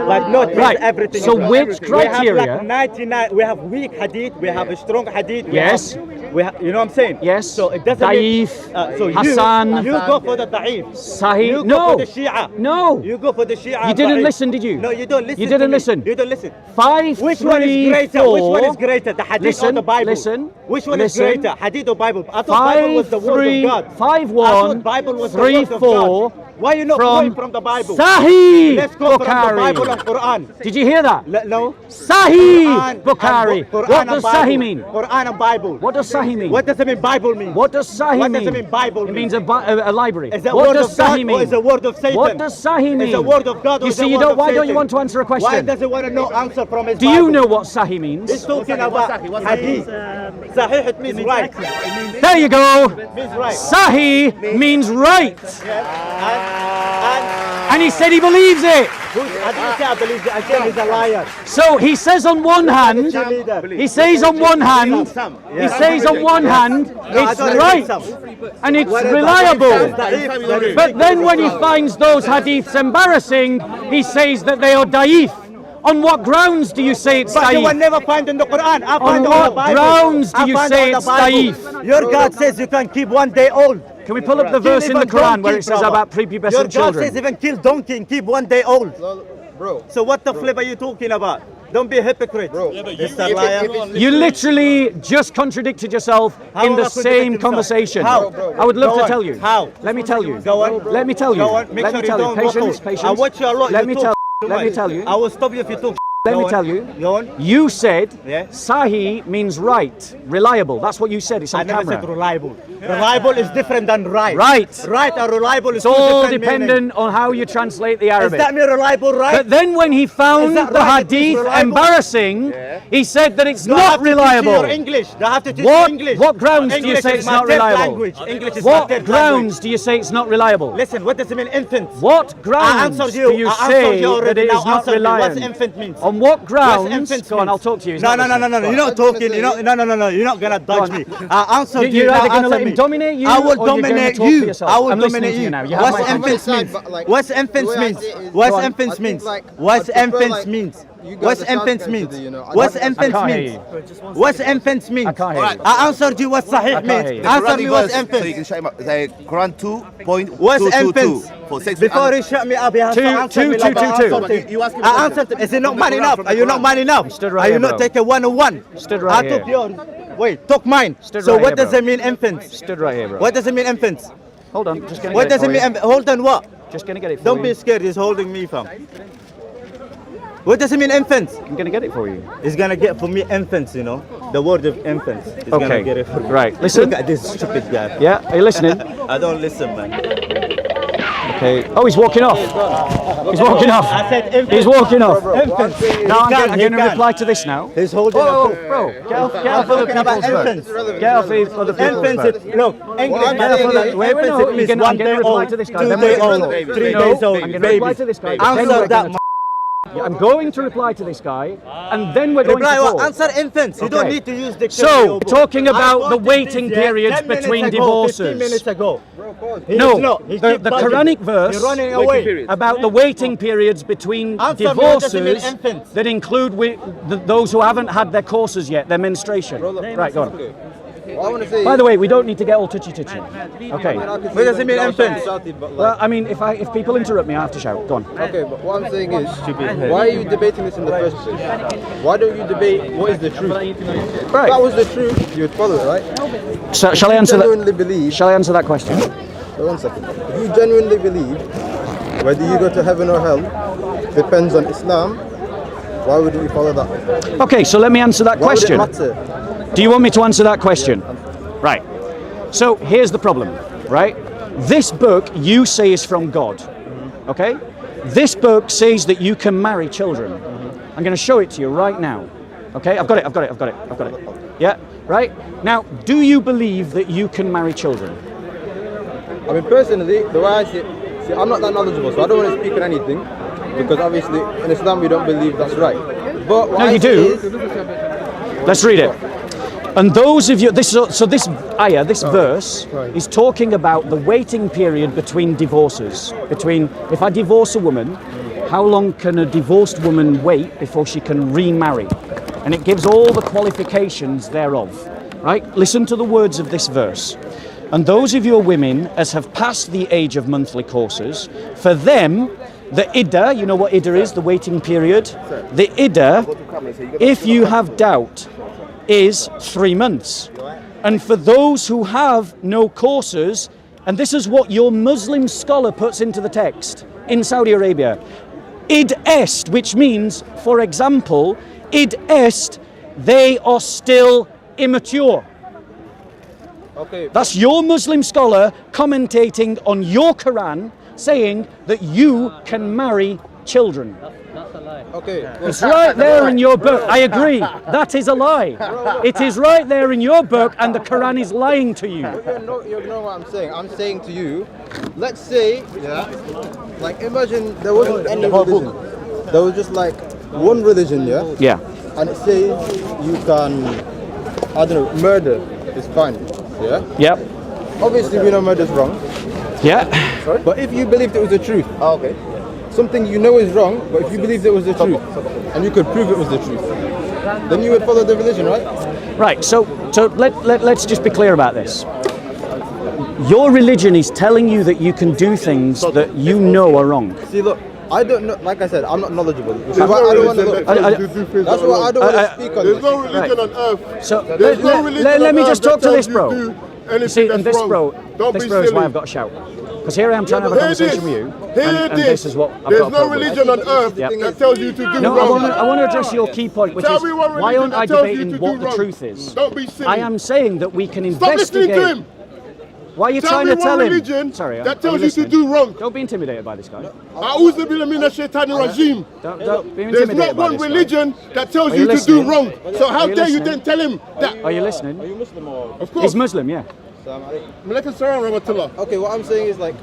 Like not Right. everything So is which right. criteria- We have like 99, we have weak hadith, we have a strong hadith. Yes. We have, you know what I'm saying? Yes. So it doesn't Da'if, mean, so Hassan. you go for the da'if. Sahih. You go No. for the Shia. No. You go for the Shia. You didn't da'if. listen, did you? No, you don't listen. You didn't to me. listen. You don't listen. 5, Which 3, one is greater? 4. Which one is greater? The hadith or Listen, the Bible? listen, Which one listen. is greater? Hadith or Bible? I thought Bible was the 5, word 3, of God. 5, I 1, thought Bible was 3, the word of 4. God. Why are you not going from the Bible? Sahih Let's go from the Bible and Bukhari. Quran. Did you hear that? No. Sahih Quran Bukhari. and Quran What and does Bible. Sahih mean? Quran and Bible. What does Sahih mean? What does it mean Bible mean? What does Sahih What mean? does it mean Bible It mean? means a library. Is it What word does of God Sahih or mean? is it word of Satan? What does Sahih mean? Is it word of God or You is see, it you word don't. of Why don't you Satan? want to answer a Why question? does it want to know answer from his Do Bible? you know what Sahih means? He's talking about hadith. Sahih, it means right. There you go. It means right. Sahih means right. And he said he believes it. I didn't say I believe it. I said he's a liar. So he says on one hand, he says on one hand, it's right and it's reliable. But then when he finds those hadiths embarrassing, he says that they are da'if. On what grounds do you say it's But you will da'if? never find in the Quran. I On find what the Bible. grounds do I you find say the it's Bible. da'if? Your God says you can keep 1 day old. Can we pull up the verse in the Quran where it says about Your prepubescent God children? says even kill donkey and keep 1 day old. Bro. So what the flip are you talking about? Don't be a hypocrite. Mr. Liar. You literally just contradicted yourself How in the am I same contradicting conversation. How? I would love Go to on. tell you. How? Let me tell you. Go on. Let me tell you. Go on. Make Let sure me you tell you. don't Patience, vocal. patience. I watch you a lot. Let You me talk tell. too Let me much. tell you. I will stop you if you talk. Let Go me on. tell you. Go on. You said Yeah. Sahi means right, reliable. That's what you said. It's I on never camera. said reliable. Reliable is different than right. Right. Right and reliable is It's all two different dependent meanings. on how you translate the Is Arabic. that mean reliable, right? But then when he found Is that the right? It is hadith reliable? embarrassing, he said that it's Do I not have to teach you reliable. your English. Do I have to teach What, you English? what grounds do you English say is it's my not third reliable? language. English is my What third grounds language. do you say it's not reliable? Listen, what does it mean infant? What I grounds answered do you. you I answered say you already. that it Now is not answer me. reliant? What's infant means? On what grounds? infant Go on, means? I'll talk to you. He's No, not no, no, no, listening. no. You're not talking. You're not gonna dodge me. I answered you. You're now either going to let answer him me. dominate you I will or you're gonna dominate talk for you. yourself. I will I'm listening dominate to you you. now. You have What's my infants attention. means? What's infants means? What's infants means? What's infants means? What's infants means? What's infants can't hear means? you. What's infants means? I can't hear you. I answered you what Sahih can't hear means. you. Answer me what's So you infants. can shut him up. The Quran 2.222 What's infants? for sex. Before he shut me up, he has to answer me like I answered him. You ask him a I question. answered him. Is it not man enough? Are you not man enough? Stood right Are you here, not bro. taking 101? Stood right I took here. yours. Wait, took mine. Stood So right what here, does bro. it mean infants? Stood right here, bro. What does it mean infants? Hold on, just going to What get it does it for mean? you. Hold on, what? Just going to get it for Don't you. be scared. He's holding me, fam. What does it mean infants? I'm going to get it for you. He's gonna get for me infants, you know, the word of infants. He's gonna Okay, get it for me. right. Listen. Look at this stupid guy. Yeah, are you listening? I don't listen, man. Okay. Oh, he's walking off. He's walking off. I said infants. He's walking off. Infants. Now I'm He going to can. reply to this now. He's holding Oh, a bro, get off I'm other talking about people's boat. infants. Get off other people's Infants, boat. look, English, I'm man, saying infants, is- Wait, no, it you're means gonna- 1 I'm gonna day reply old, to this guy, 2 then day we're gonna old, talk. 3 No, days old, I'm gonna reply babies. to this guy, then we're Answer that. gonna I'm going to reply to this guy, and then we're going Reply to what? talk. Answer infants. You don't Okay. need to use dictionary. So, talking about the waiting periods 10 minutes between ago, divorces. 15 minutes ago. He No, is not. He the keep Quranic bugging. verse He's running away. about the waiting periods between Answer me, what does it mean, divorces infants? that include those who haven't had their courses yet, their menstruation. Right, go on. What I want to say By the way, we don't need to get all touchy-touchy. Okay. What does it mean, infants? Well, I mean, if people interrupt me, I have to shout. Go on. Okay, but what I'm saying is, why are you debating this in the first place? Why don't you debate what is the truth? If Right. that was the truth, you would follow it, right? So, shall I If you answer genuinely that? believe, Shall I answer that question? wait 1 second. If you genuinely believe whether you go to heaven or hell depends on Islam, why wouldn't you follow that? Okay, so let me answer that Why question. would it matter? Do you want me to answer that question? Right. So here's the problem, right? This book you say is from God, okay? This book says that you can marry children. I'm going to show it to you right now, okay? I've got it. Yeah, right? Now, do you believe that you can marry children? I mean, personally, the way I see it, I'm not that knowledgeable, so I don't want to speak on anything, because obviously in Islam we don't believe that's right. But what No, I you say do. is, Let's read it. And those of you, this ayah, this verse is talking about the waiting period between divorces. Between, if I divorce a woman, how long can a divorced woman wait before she can remarry? And it gives all the qualifications thereof. Right? Listen to the words of this verse. And those of your women as have passed the age of monthly courses, for them, the iddah, you know what iddah is, the waiting period? The iddah, if you have doubt, is 3 months. And for those who have no courses, and this is what your Muslim scholar puts into the text in Saudi Arabia, id est, which means, for example, id est, they are still immature. okay, That's your Muslim scholar commentating on your Quran, saying that you can marry children. Okay. It's right there in your book. I agree. That is a lie. It is right there in your book, and the Quran is lying to you. You know what I'm saying. I'm saying to you, let's say, yeah, like imagine there wasn't any religion. There was just like one religion, yeah? Yeah. And it says you can, I don't know, murder is fine, yeah? Yep. Obviously we know murder is wrong. Yeah. But if you believed it was the truth, okay, something you know is wrong, but if you believed it was the truth, and you could prove it was the truth, then you would follow the religion, right? Right. So let's just be clear about this. Your religion is telling you that you can do things that you know are wrong. See, look, I don't know. Like I said, I'm not knowledgeable. That's why I don't want to look. That's why I don't want to speak on this. There's no religion on earth. So There's no religion on let me earth just that talk to tells this you bro. do You anything see, that's and this wrong. bro Don't is be why silly. I've got to shout. Because here I am trying to have a Hear conversation this. with you, Hear and this is what I've There's got a no problem with. religion on earth Yep. that tells you to do No, wrong. I want to address your key point, which Tell is me what why religion aren't I that tells you debating to what do the wrong. truth is? Don't be silly. I am saying that we can Stop listening investigate. to him. Why are you Tell trying me to tell one him? religion Sorry, that are tells you to listening? do wrong. Don't be intimidated by this guy. A'udhu billahi minash shaitani rajim. Don't be There's intimidated not by one this guy. religion that tells Are you you to do listening? wrong. So how Are you dare you listening? then tell him that? Are you listening? Are you Muslim or? Of course. He's Muslim, yeah. Malaikum salam rahmatullah. Okay, what I'm saying is like.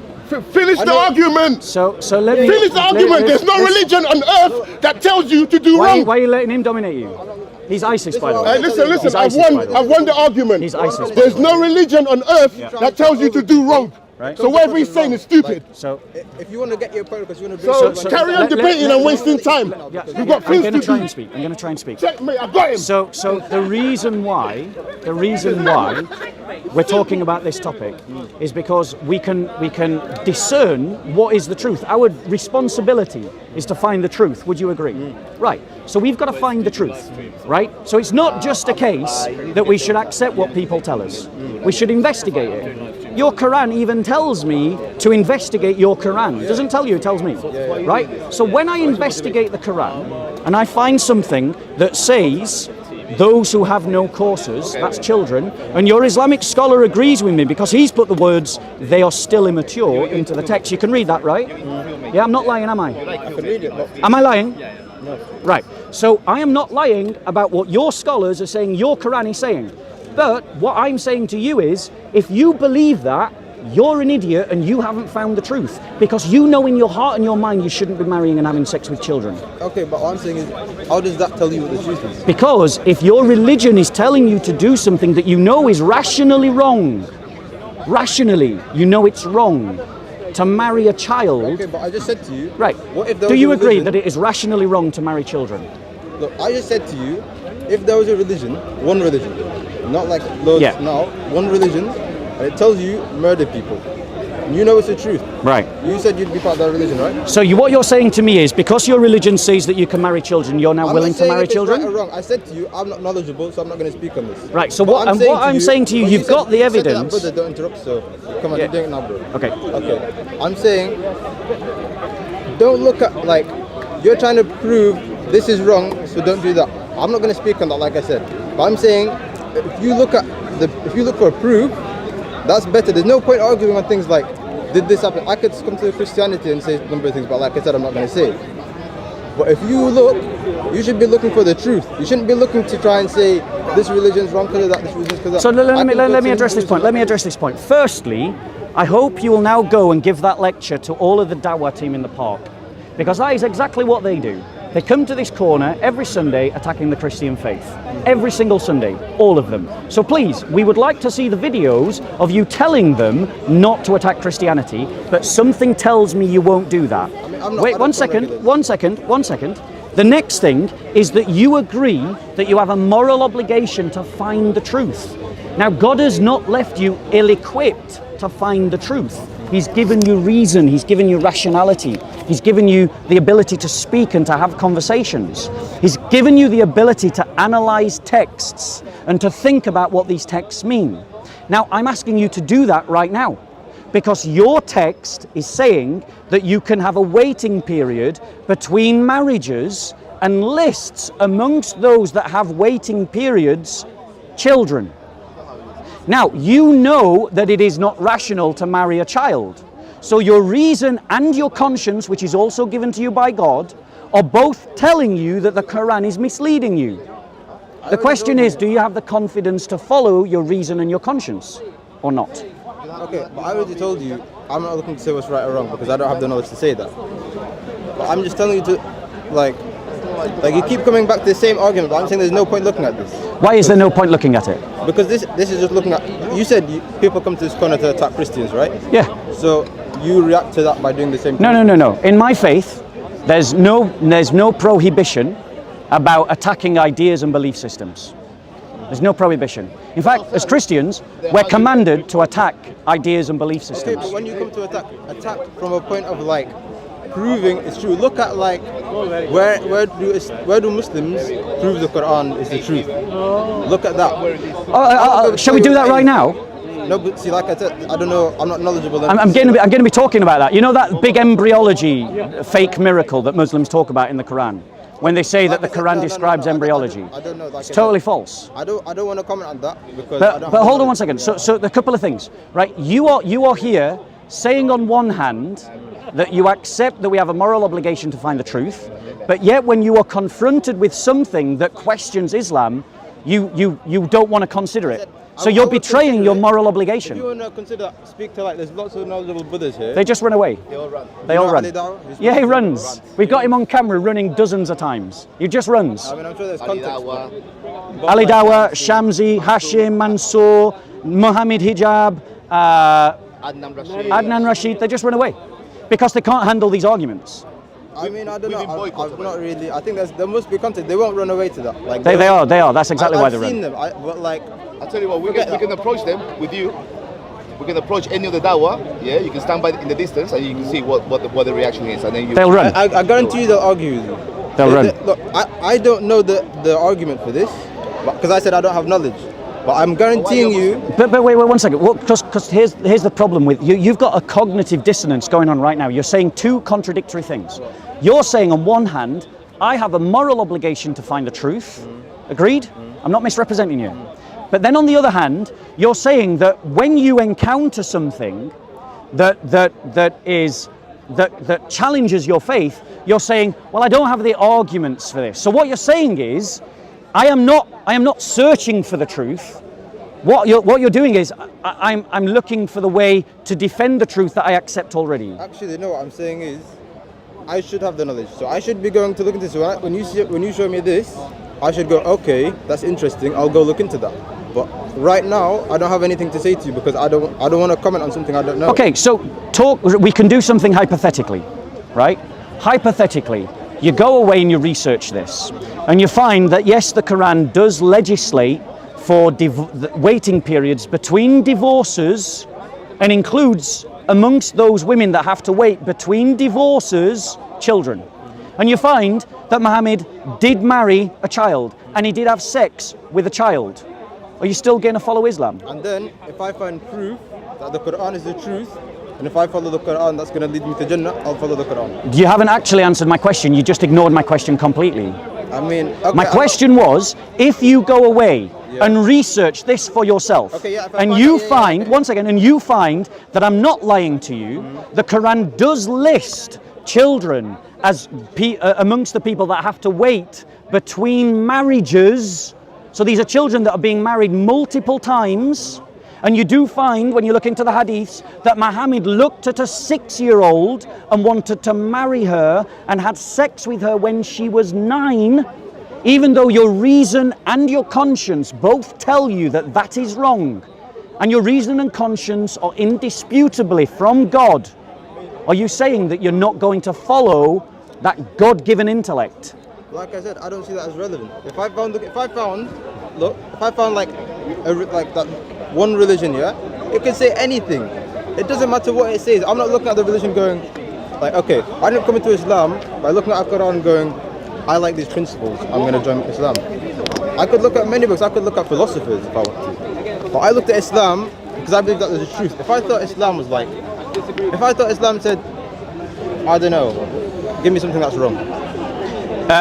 Finish the argument. So let me Finish the argument. There's no religion on earth that tells you to do wrong. Why are you letting him dominate you? He's ISIS, by the way. Listen, He's I've ISIS, by the way. won the argument. He's ISIS. There's no religion on earth that tells you to do wrong. Right. So whatever he's saying is stupid. So if you want to get your point, because you want to bring. So carry on debating and wasting time. We've got I'm things going to to try do. and speak. I'm going to try and speak. Checkmate, I got him. So the reason why we're talking about this topic is because we can discern what is the truth. Our responsibility is to find the truth. Would you agree? Right. So we've got to find the truth, right? So it's not just a case that we should accept what people tell us. We should investigate it. Your Quran even tells me to investigate your Quran. It doesn't tell you, it tells me, right? So when I investigate the Quran and I find something that says those who have no courses, that's children, and your Islamic scholar agrees with me because he's put the words, they are still immature, into the text. You can read that, right? Yeah, I'm not lying, am I? Am I lying? Right. So I am not lying about what your scholars are saying your Quran is saying. But what I'm saying to you is, if you believe that, you're an idiot and you haven't found the truth. Because you know in your heart and your mind you shouldn't be marrying and having sex with children. Okay, but what I'm saying is, how does that tell you what the truth is? Because if your religion is telling you to do something that you know is rationally wrong, you know it's wrong, to marry a child... Okay, but I just said to you... Right. What if there Do was you a agree religion, that it is rationally wrong to marry children? Look, I just said to you, if there was a religion, one religion, not like loads now, one religion, and it tells you murder people. You know it's the truth. Right. You said you'd be part of that religion, right? So what you're saying to me is, because your religion says that you can marry children, you're now willing to marry children? Right or wrong. I said to you, I'm not knowledgeable, so I'm not going to speak on this. Right, so what I'm saying to you, you've got the evidence. Brother, don't interrupt, so come on, you're doing it now, bro. Okay. Okay. I'm saying, don't look at, like, you're trying to prove this is wrong, so don't do that. I'm not going to speak on that, like I said. But I'm saying, if you look for a proof, that's better. There's no point arguing on things like, did this happen? I could come to Christianity and say a number of things, but like I said, I'm not going to say it. But if you look, you should be looking for the truth. You shouldn't be looking to try and say this religion's wrong because of that, this religion's because of that. So let me address this point. Let me address this point. Firstly, I hope you will now go and give that lecture to all of the Dawah team in the park, because that is exactly what they do. They come to this corner every Sunday attacking the Christian faith. Every single Sunday, all of them. So please, we would like to see the videos of you telling them not to attack Christianity, but something tells me you won't do that. Wait, one second. The next thing is that you agree that you have a moral obligation to find the truth. Now, God has not left you ill-equipped to find the truth. He's given you reason, he's given you rationality, he's given you the ability to speak and to have conversations. He's given you the ability to analyze texts and to think about what these texts mean. Now, I'm asking you to do that right now, because your text is saying that you can have a waiting period between marriages and lists amongst those that have waiting periods children. Now, you know that it is not rational to marry a child. So your reason and your conscience, which is also given to you by God, are both telling you that the Quran is misleading you. The question is, do you have the confidence to follow your reason and your conscience or not? Okay, but I already told you, I'm not looking to say what's right or wrong because I don't have the knowledge to say that. But I'm just telling you to, like you keep coming back to the same argument, but I'm saying there's no point looking at this. Why is there no point looking at it? Because this is just looking at, you said people come to this corner to attack Christians, right? Yeah. So you react to that by doing the same thing? No. In my faith, there's no prohibition about attacking ideas and belief systems. There's no prohibition. In fact, as Christians, we're commanded to attack ideas and belief systems. Okay, but when you come to attack from a point of like proving it's true. Look at like where do Muslims prove the Quran is the truth? Look at that. Shall we do that right now? No, but see, like I said, I don't know. I'm not knowledgeable. I'm going to be talking about that. You know that big embryology fake miracle that Muslims talk about in the Quran, when they say that the Quran describes embryology. I don't know. Like, it's totally false. I don't want to comment on that because. But hold on one second. So a couple of things, right? You are here saying on one hand that you accept that we have a moral obligation to find the truth, but yet when you are confronted with something that questions Islam, you don't want to consider it. So you're betraying your moral obligation. If you want to consider, speak to like, there's lots of knowledgeable brothers here. They just run away. They all run. They all run. Yeah, he runs. We've got him on camera running dozens of times. He just runs. I mean, I'm sure there's context. Ali Dawa, Shamsi, Hashim, Mansour, Mohammed Hijab, Adnan Rashid, they just run away because they can't handle these arguments. I mean, I don't know. I'm not really. I think there must be context. They won't run away to that. Like they are. That's exactly why they run. I've seen them. But like, I tell you what, we can approach them with you. We can approach any of the dawah. Yeah, you can stand by in the distance and you can see what the reaction is, and then they'll run. I guarantee you they'll argue with you. They'll run. Look, I don't know the argument for this, because I said I don't have knowledge. But I'm guaranteeing you. But wait 1 second. Because here's the problem with you. You've got a cognitive dissonance going on right now. You're saying two contradictory things. You're saying on one hand, I have a moral obligation to find the truth. Agreed? I'm not misrepresenting you. But then on the other hand, you're saying that when you encounter something that challenges your faith, you're saying, well, I don't have the arguments for this. So what you're saying is, I am not searching for the truth. What you're doing is, I'm looking for the way to defend the truth that I accept already. Actually, no. What I'm saying is, I should have the knowledge. So I should be going to look into this. So when you show me this, I should go, okay, that's interesting. I'll go look into that. But right now, I don't have anything to say to you because I don't want to comment on something I don't know. Okay, so we can do something hypothetically, right? Hypothetically, you go away and you research this, and you find that yes, the Quran does legislate for waiting periods between divorces, and includes amongst those women that have to wait between divorces, children. And you find that Muhammad did marry a child, and he did have sex with a child. Are you still going to follow Islam? And then, if I find proof that the Quran is the truth, and if I follow the Quran that's going to lead me to Jannah, I'll follow the Quran. You haven't actually answered my question. You just ignored my question completely. I mean, okay, my question was, if you go away and research this for yourself, and you find, one second, and you find that I'm not lying to you, the Quran does list children as amongst the people that have to wait between marriages. So these are children that are being married multiple times. And you do find, when you look into the hadiths, that Muhammad looked at a 6-year-old and wanted to marry her and had sex with her when she was 9, even though your reason and your conscience both tell you that that is wrong. And your reason and conscience are indisputably from God. Are you saying that you're not going to follow that God-given intellect? Like I said, I don't see that as relevant. If I found like that one religion, yeah, it can say anything. It doesn't matter what it says. I'm not looking at the religion going, like, okay, I didn't come into Islam by looking at the Quran going, I like these principles, I'm going to join Islam. I could look at many books, I could look at philosophers if I want to. But I looked at Islam because I believe that there's a truth. If I thought Islam said, I don't know, give me something that's wrong.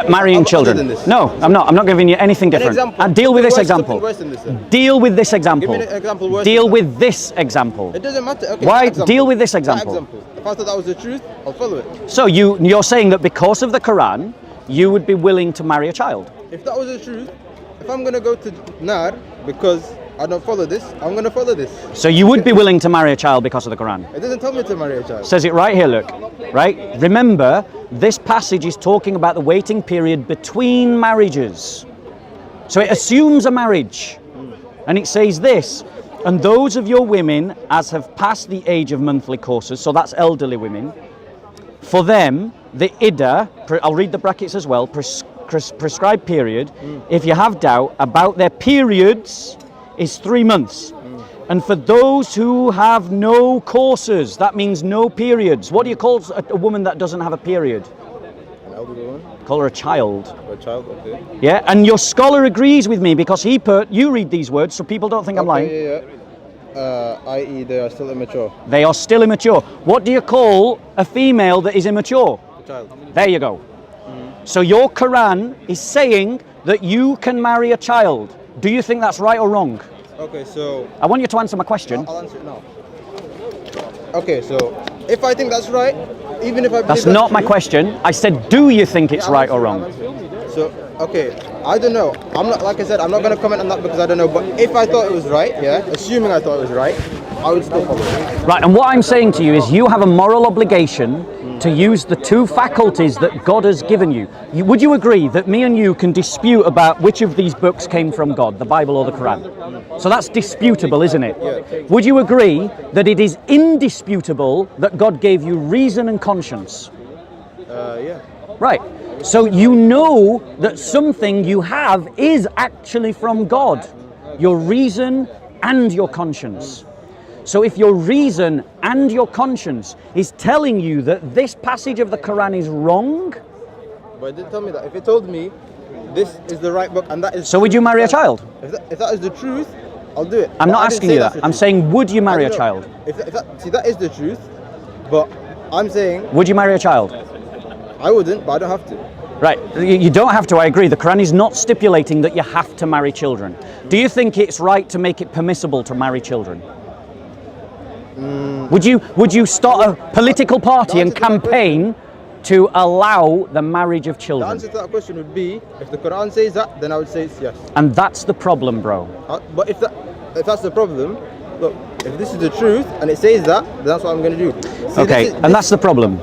Marrying Other children. than this. No, I'm not. I'm not giving you anything different. example. And deal with this Worse, example. something worse than this, then. Deal with this example. Give me an example worse Deal than with this example. It doesn't matter. Okay, Why? that example. Deal with this That example. If I thought that was the truth, I'll follow it. So you're saying that because of the Quran, you would be willing to marry a child? If that was the truth, if I'm gonna go to Nar because I don't follow this, I'm gonna follow this. So you would be willing to marry a child because of the Quran? It doesn't tell me to marry a child. Says it right here, look. Right? Remember, this passage is talking about the waiting period between marriages. So it assumes a marriage. And it says this, and those of your women as have passed the age of monthly courses, so that's elderly women, for them, the iddah, I'll read the brackets as well, prescribed period, if you have doubt about their periods, is 3 months. And for those who have no courses, that means no periods. What do you call a woman that doesn't have a period? An elderly woman? Call her a child. A child, okay. Yeah, and your scholar agrees with me because he put, you read these words so people don't think I'm lying. I.e. they are still immature. They are still immature. What do you call a female that is immature? A child. There you go. So your Quran is saying that you can marry a child. Do you think that's right or wrong? Okay, so I want you to answer my question. I'll answer it now. Okay, so if I think that's right, even if I believe That's not my true, question. I said, do you think it's I'll right or answer it, wrong? I'll answer it. So, okay, I don't know. I'm not, like I said, I'm not going to comment on that because I don't know. But if I thought it was right, yeah, assuming I thought it was right, I would still follow it. Right, and what I'm saying to you is you have a moral obligation to use the two faculties that God has given you. Would you agree that me and you can dispute about which of these books came from God, the Bible or the Quran? So that's disputable, isn't it? Yeah. Would you agree that it is indisputable that God gave you reason and conscience? Yeah. Right. So you know that something you have is actually from God, your reason and your conscience. So if your reason and your conscience is telling you that this passage of the Quran is wrong, But it didn't tell me that. If it told me this is the right book and that is so would you marry a child? If that is the truth, I'll do it. I'm But not I didn't asking say you that's that. the I'm truth. saying, would you marry I a don't child? know. If that is the truth, but I'm saying Would you marry a child? I wouldn't, but I don't have to. Right, you don't have to, I agree. The Quran is not stipulating that you have to marry children. Do you think it's right to make it permissible to marry children? Would you start a political party and campaign to allow the marriage of The children? answer to that question would be, if the Quran says that, then I would say it's yes. And that's the problem, bro. But if that's the problem, look, if this is the truth and it says that, then that's what I'm going to do. See, Okay, and that's the problem.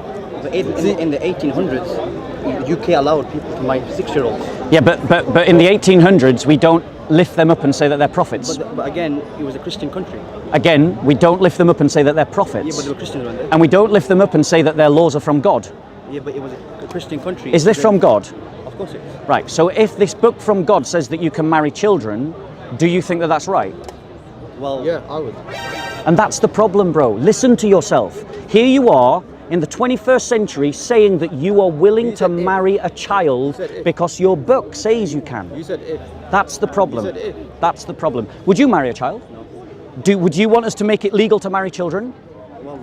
In the 1800s, UK allowed people to marry 6-year-olds. Yeah, but in the 1800s, we don't lift them up and say that they're prophets. But again, it was a Christian country. Again, we don't lift them up and say that they're Yeah, prophets. but they were Christians, weren't they? And we don't lift them up and say that their laws are from God. Yeah, but it was a Christian country. Is this from God? Of course it is. Right, so if this book from God says that you can marry children, do you think that that's right? Well, Yeah, I would. And that's the problem, bro. Listen to yourself. Here you are in the 21st century saying that you are willing to marry a child said if. because your book says you can. You said if. That's the problem. You said if. That's the problem. Would you marry a child? Would you want us to make it legal to marry children? well,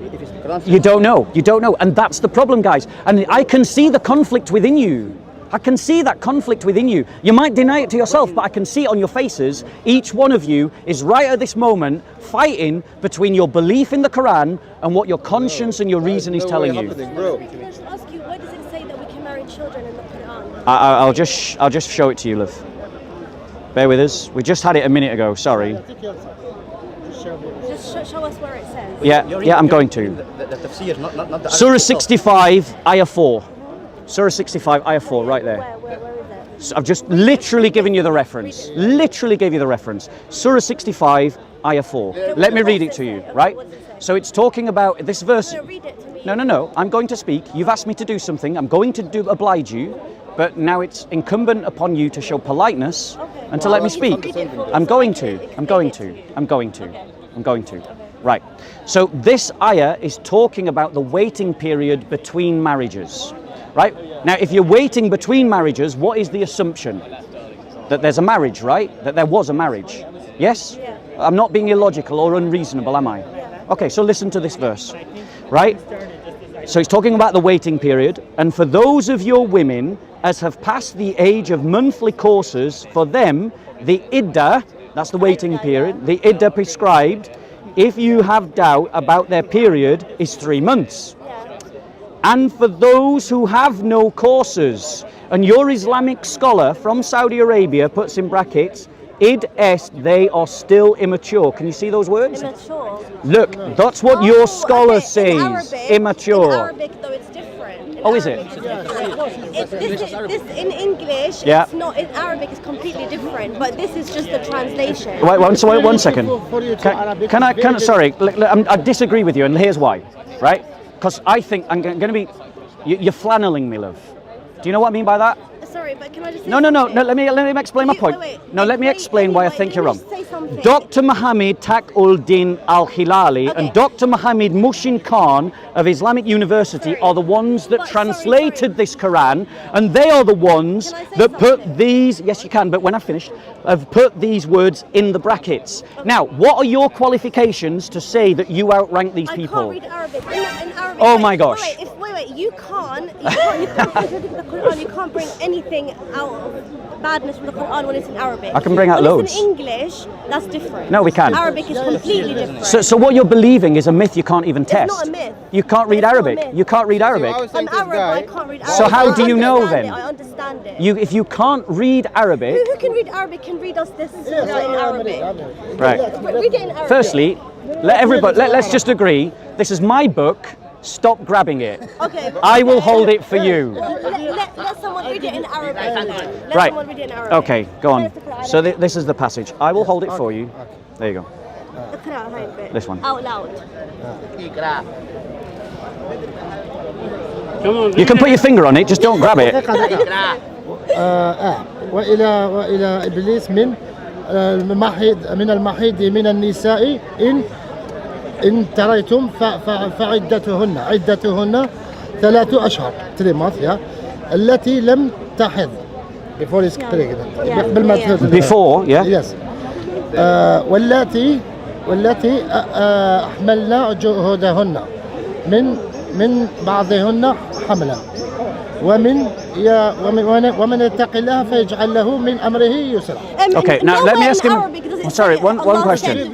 if it's the Quran, You don't know. You don't know. And that's the problem, guys. And I can see the conflict within you. I can see that conflict within you. You might deny it to yourself, but I can see it on your faces. Each one of you is right at this moment fighting between your belief in the Quran and what your conscience and your reason is telling you. Bro. Can I just ask you, where does it say that we can marry children in the Quran? I'll just show it to you, love. Bear with us. We just had it a minute ago. Sorry. Just show us where it says. Yeah, I'm going to. the tafsir, not the Surah 65, Ayah 4. Surah 65, Ayah 4, right there. Where is it? So I've just literally given you the reference. Literally gave you the reference. Surah 65, Ayah 4. Let me read it to you, right? So it's talking about this verse. Read it to me. No. I'm going to speak. You've asked me to do something. I'm going to oblige you. But now it's incumbent upon you to show politeness and to let me speak. I'm going to. Right. So this ayah is talking about the waiting period between marriages. Right? Now, if you're waiting between marriages, what is the assumption? That there's a marriage, right? That there was a marriage. Yes? Yeah. I'm not being illogical or unreasonable, am I? Okay, so listen to this verse. Right? So he's talking about the waiting period. And for those of your women as have passed the age of monthly courses, for them, the iddah, that's the waiting period, the iddah prescribed, if you have doubt about their period, is 3 months. And for those who have no courses, and your Islamic scholar from Saudi Arabia puts in brackets, id est, they are still immature. Can you see those words? Immature. Look, that's what your scholar okay. says. In Immature. Arabic, though, it's different. Oh, is it? This in English, Yeah. it's not. In Arabic, it's completely different. But this is just the translation. Wait, one second. Sorry, I disagree with you, and here's why. Right? Because I think I'm going to be. You're flanneling me, love. Do you know what I mean by that? Sorry, but can I just say No. something? Let me explain my point. Let me explain why I think you're wrong. Say something. Dr. Mohammed Taqi-ul-Din Al-Hilali and Dr. Mohammed Mushin Khan of Islamic University are the ones that translated this Quran, and they are the ones that put these, yes you can, but when I finish, have put these words in the brackets. Now, what are your qualifications to say that you outrank these people? I can't read Arabic. In Arabic, Oh my gosh. Wait, you can't contradict the Quran. You can't bring anything out of badness from the Quran when it's in Arabic. I can bring out when loads. It's in English, that's different. No, we can't. Arabic is completely different. So what you're believing is a myth you can't even test. It's not a myth. You can't read It's not a Arabic. myth. You can't read Arabic. I'm Arab, I can't read Arabic. So how do you know then? I understand it. If you can't read Arabic, Who can read Arabic can read us this in Arabic. right? Read it in Arabic. Firstly, let's just agree. This is my book. Stop grabbing it. Okay. I will hold it for you. Let someone read it in Arabic. Let Right. someone read it in Arabic. Okay, go on. So this is the passage. I will hold it for you. There you go. اقرأ هاي البيت. This one. Out loud. You can put your finger on it, just don't grab it. وإلى إبليس من المحيض من النساء إن تريتم عدتهن 3 أشهر 3 months التي لم تحض before is قبل ما تحض Before, yeah. yes والتي أحملنا جهودهن من بعضهن حملا ومن يتق الله فيجعل له من أمره يسرا. Okay, now let me ask him. Sorry, one question.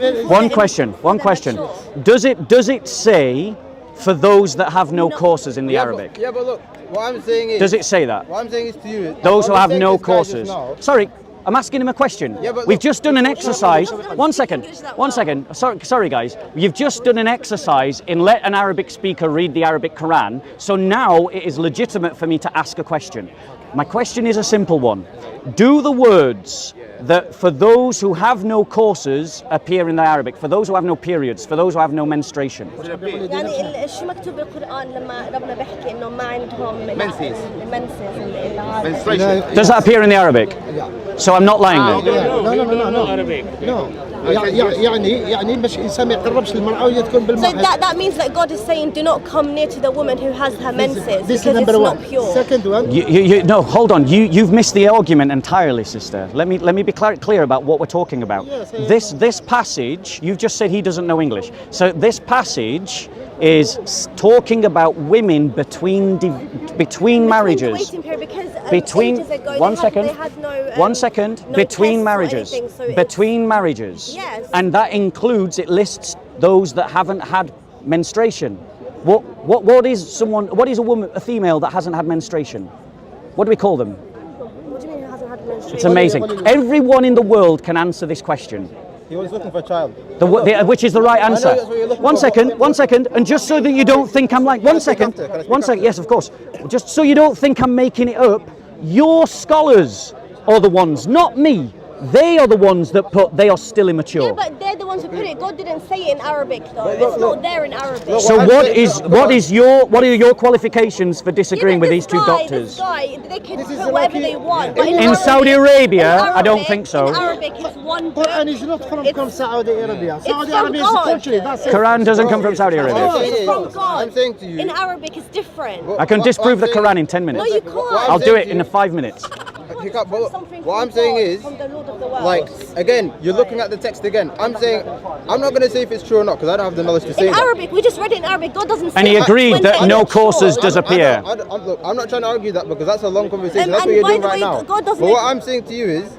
Does it say for those that have no courses in the Arabic? Yeah, but look, what I'm saying is. Does it say that? What I'm saying is to you. Those who have no courses. Sorry, I'm asking him a question. Yeah, but We've just done an exercise. One second. Sorry, guys. You've just done an exercise in let an Arabic speaker read the Arabic Quran. So now it is legitimate for me to ask a question. My question is a simple one. Do the words that for those who have no courses appear in the Arabic? For those who have no periods, for those who have no menstruation? يعني شو مكتوب بالقرآن لما ربنا بيحكي إنه ما عندهم menses. Does that appear in the Arabic? So I'm not lying then? No. يعني مش إنسان ما يقربش للمرأة وهي تكون بالمحيض. So that means that God is saying, do not come near to the woman who has her menses This because is number it's one. not pure. Second one. No, hold on. You've missed the argument entirely, sister. Let me be clear about what we're talking about. Yes, This passage, you've just said he doesn't know English. So this passage is talking about women between marriages. Waiting period because Between ages ago, one they second, no between tests or marriages. anything, so it's- Between marriages. Yes. And that includes, it lists those that haven't had menstruation. What is a female that hasn't had menstruation? What do we call them? What do you mean who hasn't had menstruation? It's amazing. Everyone in the world can answer this question. He was looking for a child. Which is the right answer. that's what you're looking One second, and just so that you don't think I'm like, one second, yes, of course. Just so you don't think I'm making it up, your scholars are the ones, not me. They are the ones that put they are still immature. Yeah, but they're the ones who put it. God didn't say it in Arabic though. It's not there in Arabic. So what are your qualifications for disagreeing with these two doctors? This guy, they can put whatever they want. But In Saudi Arabia, I don't think so. In Arabic, it's one book. Quran is not from Saudi Arabia. Saudi from Arabia is a God. country. That's it. Quran doesn't come from Saudi Arabia. It's from God. I'm saying to you. In Arabic, it's different. I can disprove the Quran in 10 minutes. No, you can't. I'll do it in 5 minutes. he can't. But Something what I'm from saying God, is, from the Lord of the world. like, again, you're looking at the text again. I'm saying, I'm not gonna say if it's true or not because I don't have the knowledge to say in that. Arabic, we just read it in Arabic. God doesn't say And he agreed when that they're no not courses sure. does appear. Look, I'm not trying to argue that because that's a long conversation. That's And what you're by doing the right way, now. God doesn't But what agree- I'm saying to you is,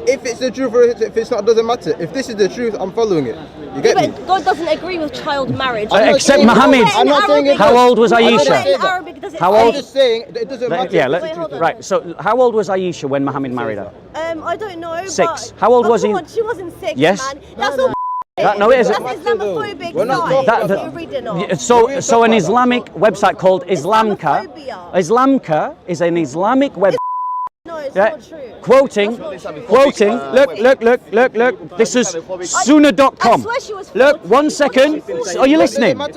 if it's the truth or if it's not, doesn't matter. If this is the truth, I'm following it. You get me? But God doesn't agree with child marriage. I'm not Except saying- Muhammad. I'm not saying it How does. old was I'm not Aisha? saying In that. Arabic, does it How say- old? I'm just saying it doesn't matter. Yeah, Wait, hold on. right. So, how old was Aisha when Muhammad married her? I don't know. 6. But How old was come he? on, she wasn't 6, Yes. man. That's all. No, it isn't. That's Islamophobic We're not site talking that you're reading off. Yeah, so an Islamic website called Islamka. Islamophobia. Islamka is an Islamic website. No, it's Yeah, not true. quoting. Look. This is I Suna.com. swear she was Look, 40. 1 second. Are you listening? I'm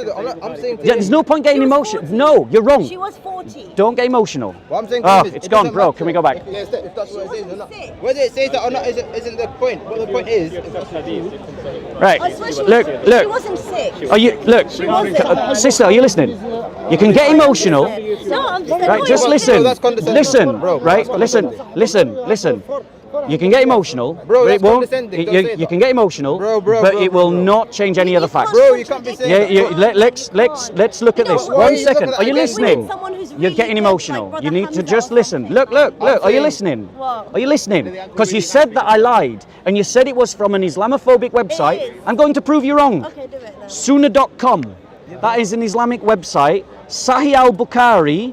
saying to Yeah, there's no point getting She was emotional. 40. No, you're wrong. She was 40. Don't get emotional. What I'm saying to Oh, him is, it's it gone, doesn't bro. matter Can we go back? If that's what it says or not. Sick. Whether it says that or not isn't the point. What the point is, Right. I swear she Look. She wasn't sick. Are you look, wasn't. sister? Are you listening? You can get emotional. No, I'm just Right, just annoyed. listen. that's condescending. Listen, Bro, right? that's Listen. You can get emotional, Bro, but that's it won't. condescending. Don't say You that. can get emotional, Bro, but it will not change any other facts. bro, you can't be saying Yeah, that. let's look at You know this. what? Why are 1 you second. looking at Are you it again? listening? We need someone who's You're really getting good, like emotional. Brother You need to Hamza just or listen. something. Look. Are you saying- listening? What? Are you listening? Because you said that I lied, and you said it was from an Islamophobic website. is. I'm going to prove you wrong. Okay, do it then. Suna.com. That is an Islamic website. Sahih al-Bukhari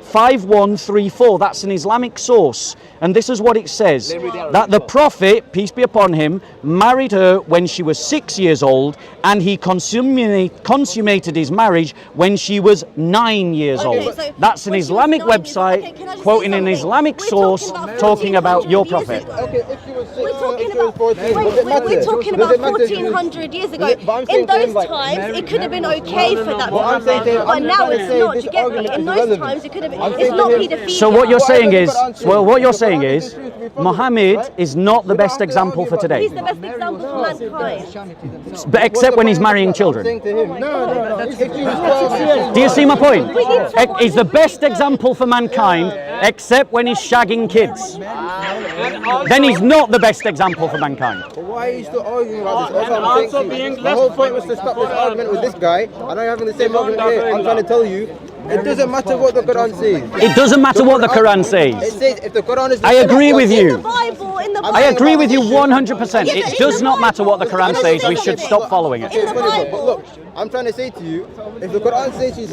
5134. That's an Islamic source. And this is what it says. That the Prophet, peace be upon him, married her when she was 6 years old, and he consummated his marriage when she was 9 years Okay, old. so That's an when she was Islamic 9 years old. website Okay, can I just say quoting an something? Islamic We're source talking about your 1400 Prophet. years ago. Okay, if she was 6, We're talking if she was about 14, does it matter? we're talking Does about it matter if she was- 1400 years ago. But I'm In saying to him, those like, times, it could have been okay for that. What I'm saying to him, but I'm now trying to it's say not. this You get me? argument In is those irrelevant. times, it could have been. I'm It's saying not to him- paedophilia. So what you're saying Whatever is, the Quran says, well, what you're the Quran saying is is, the truth, we follow it, Muhammad right? is not the We don't best have to example argue for about today. He's the best example for mankind. But except when he's marrying children. I'm saying to him, if she was 12, Do you see my point? We need someone He's the who best really example for mankind, except when he's shagging kids. Then he's not the best example for mankind. But why are you still arguing about this? That's what I'm saying to you. The whole point was to stop this argument with this guy. I know you're having the same argument here. I'm trying to tell you, it doesn't matter what the Quran says. It doesn't matter what the Quran It says. says if the Quran is the I agree with In you. the Bible, in the Bible. I agree with you 100%. Yeah, but It in does the not matter what the Bible, Quran can I says. say We should something? stop following it. In the But Bible. look, I'm trying to say to you, if the Quran says she's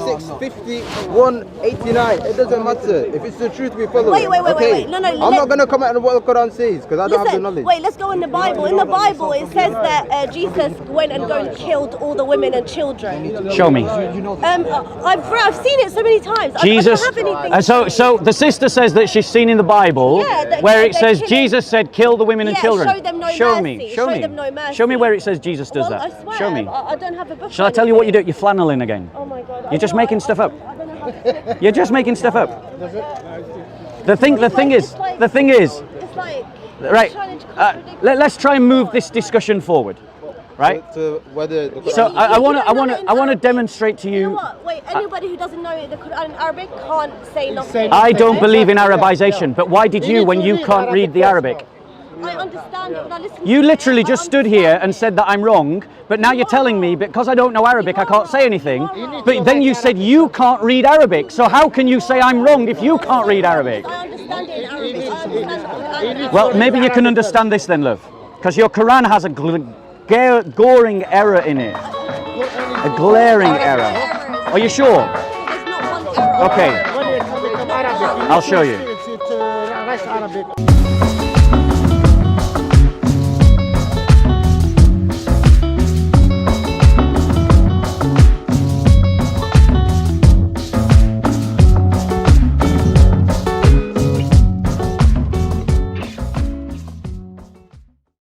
65189, it doesn't matter. If it's the truth, we follow Wait, it. wait, wait, okay? wait. No, I'm not going to comment on what the Quran says because I don't have the Listen, knowledge. wait, let's go in the Bible. In the Bible, it says that Jesus went and killed all the women and children. Show me. I've seen it so many times. Jesus. I don't have anything. And so the sister says that she's seen in the Bible Yeah, that- where that it says they're killing- Jesus said, "Kill the women and Yeah, children." show them no Show mercy. me. Show them no mercy. Show me where it says Jesus does Well, that. I swear, Show me. I don't have a book. Shall or I tell you what you do? anything. You're flanneling again. Oh my God. You're just making stuff up. I don't know how to. You're just making stuff up. The thing is, It's like. right? trying to contradict Let's try and move this discussion forward, right? To whether the Quran So I want to Arabic. demonstrate to You know you. what? Wait, anybody who doesn't know the Quran in Arabic can't say nothing. I don't believe in Arabization, but why did you when you can't read the Arabic? I understand it when I listen. You to literally it, I just stood here understand and it. said that I'm wrong, but now you're telling me because I don't know Arabic I can't say anything. But then you said you can't read Arabic, so how can you say I'm wrong if you can't read Arabic? I understand it in Arabic. I understand the Quran. Well, maybe you can understand this then, love, because your Quran has a goring error in it, a glaring error. Are you sure? There's not one error. Okay, I'll show you. It's Arabic.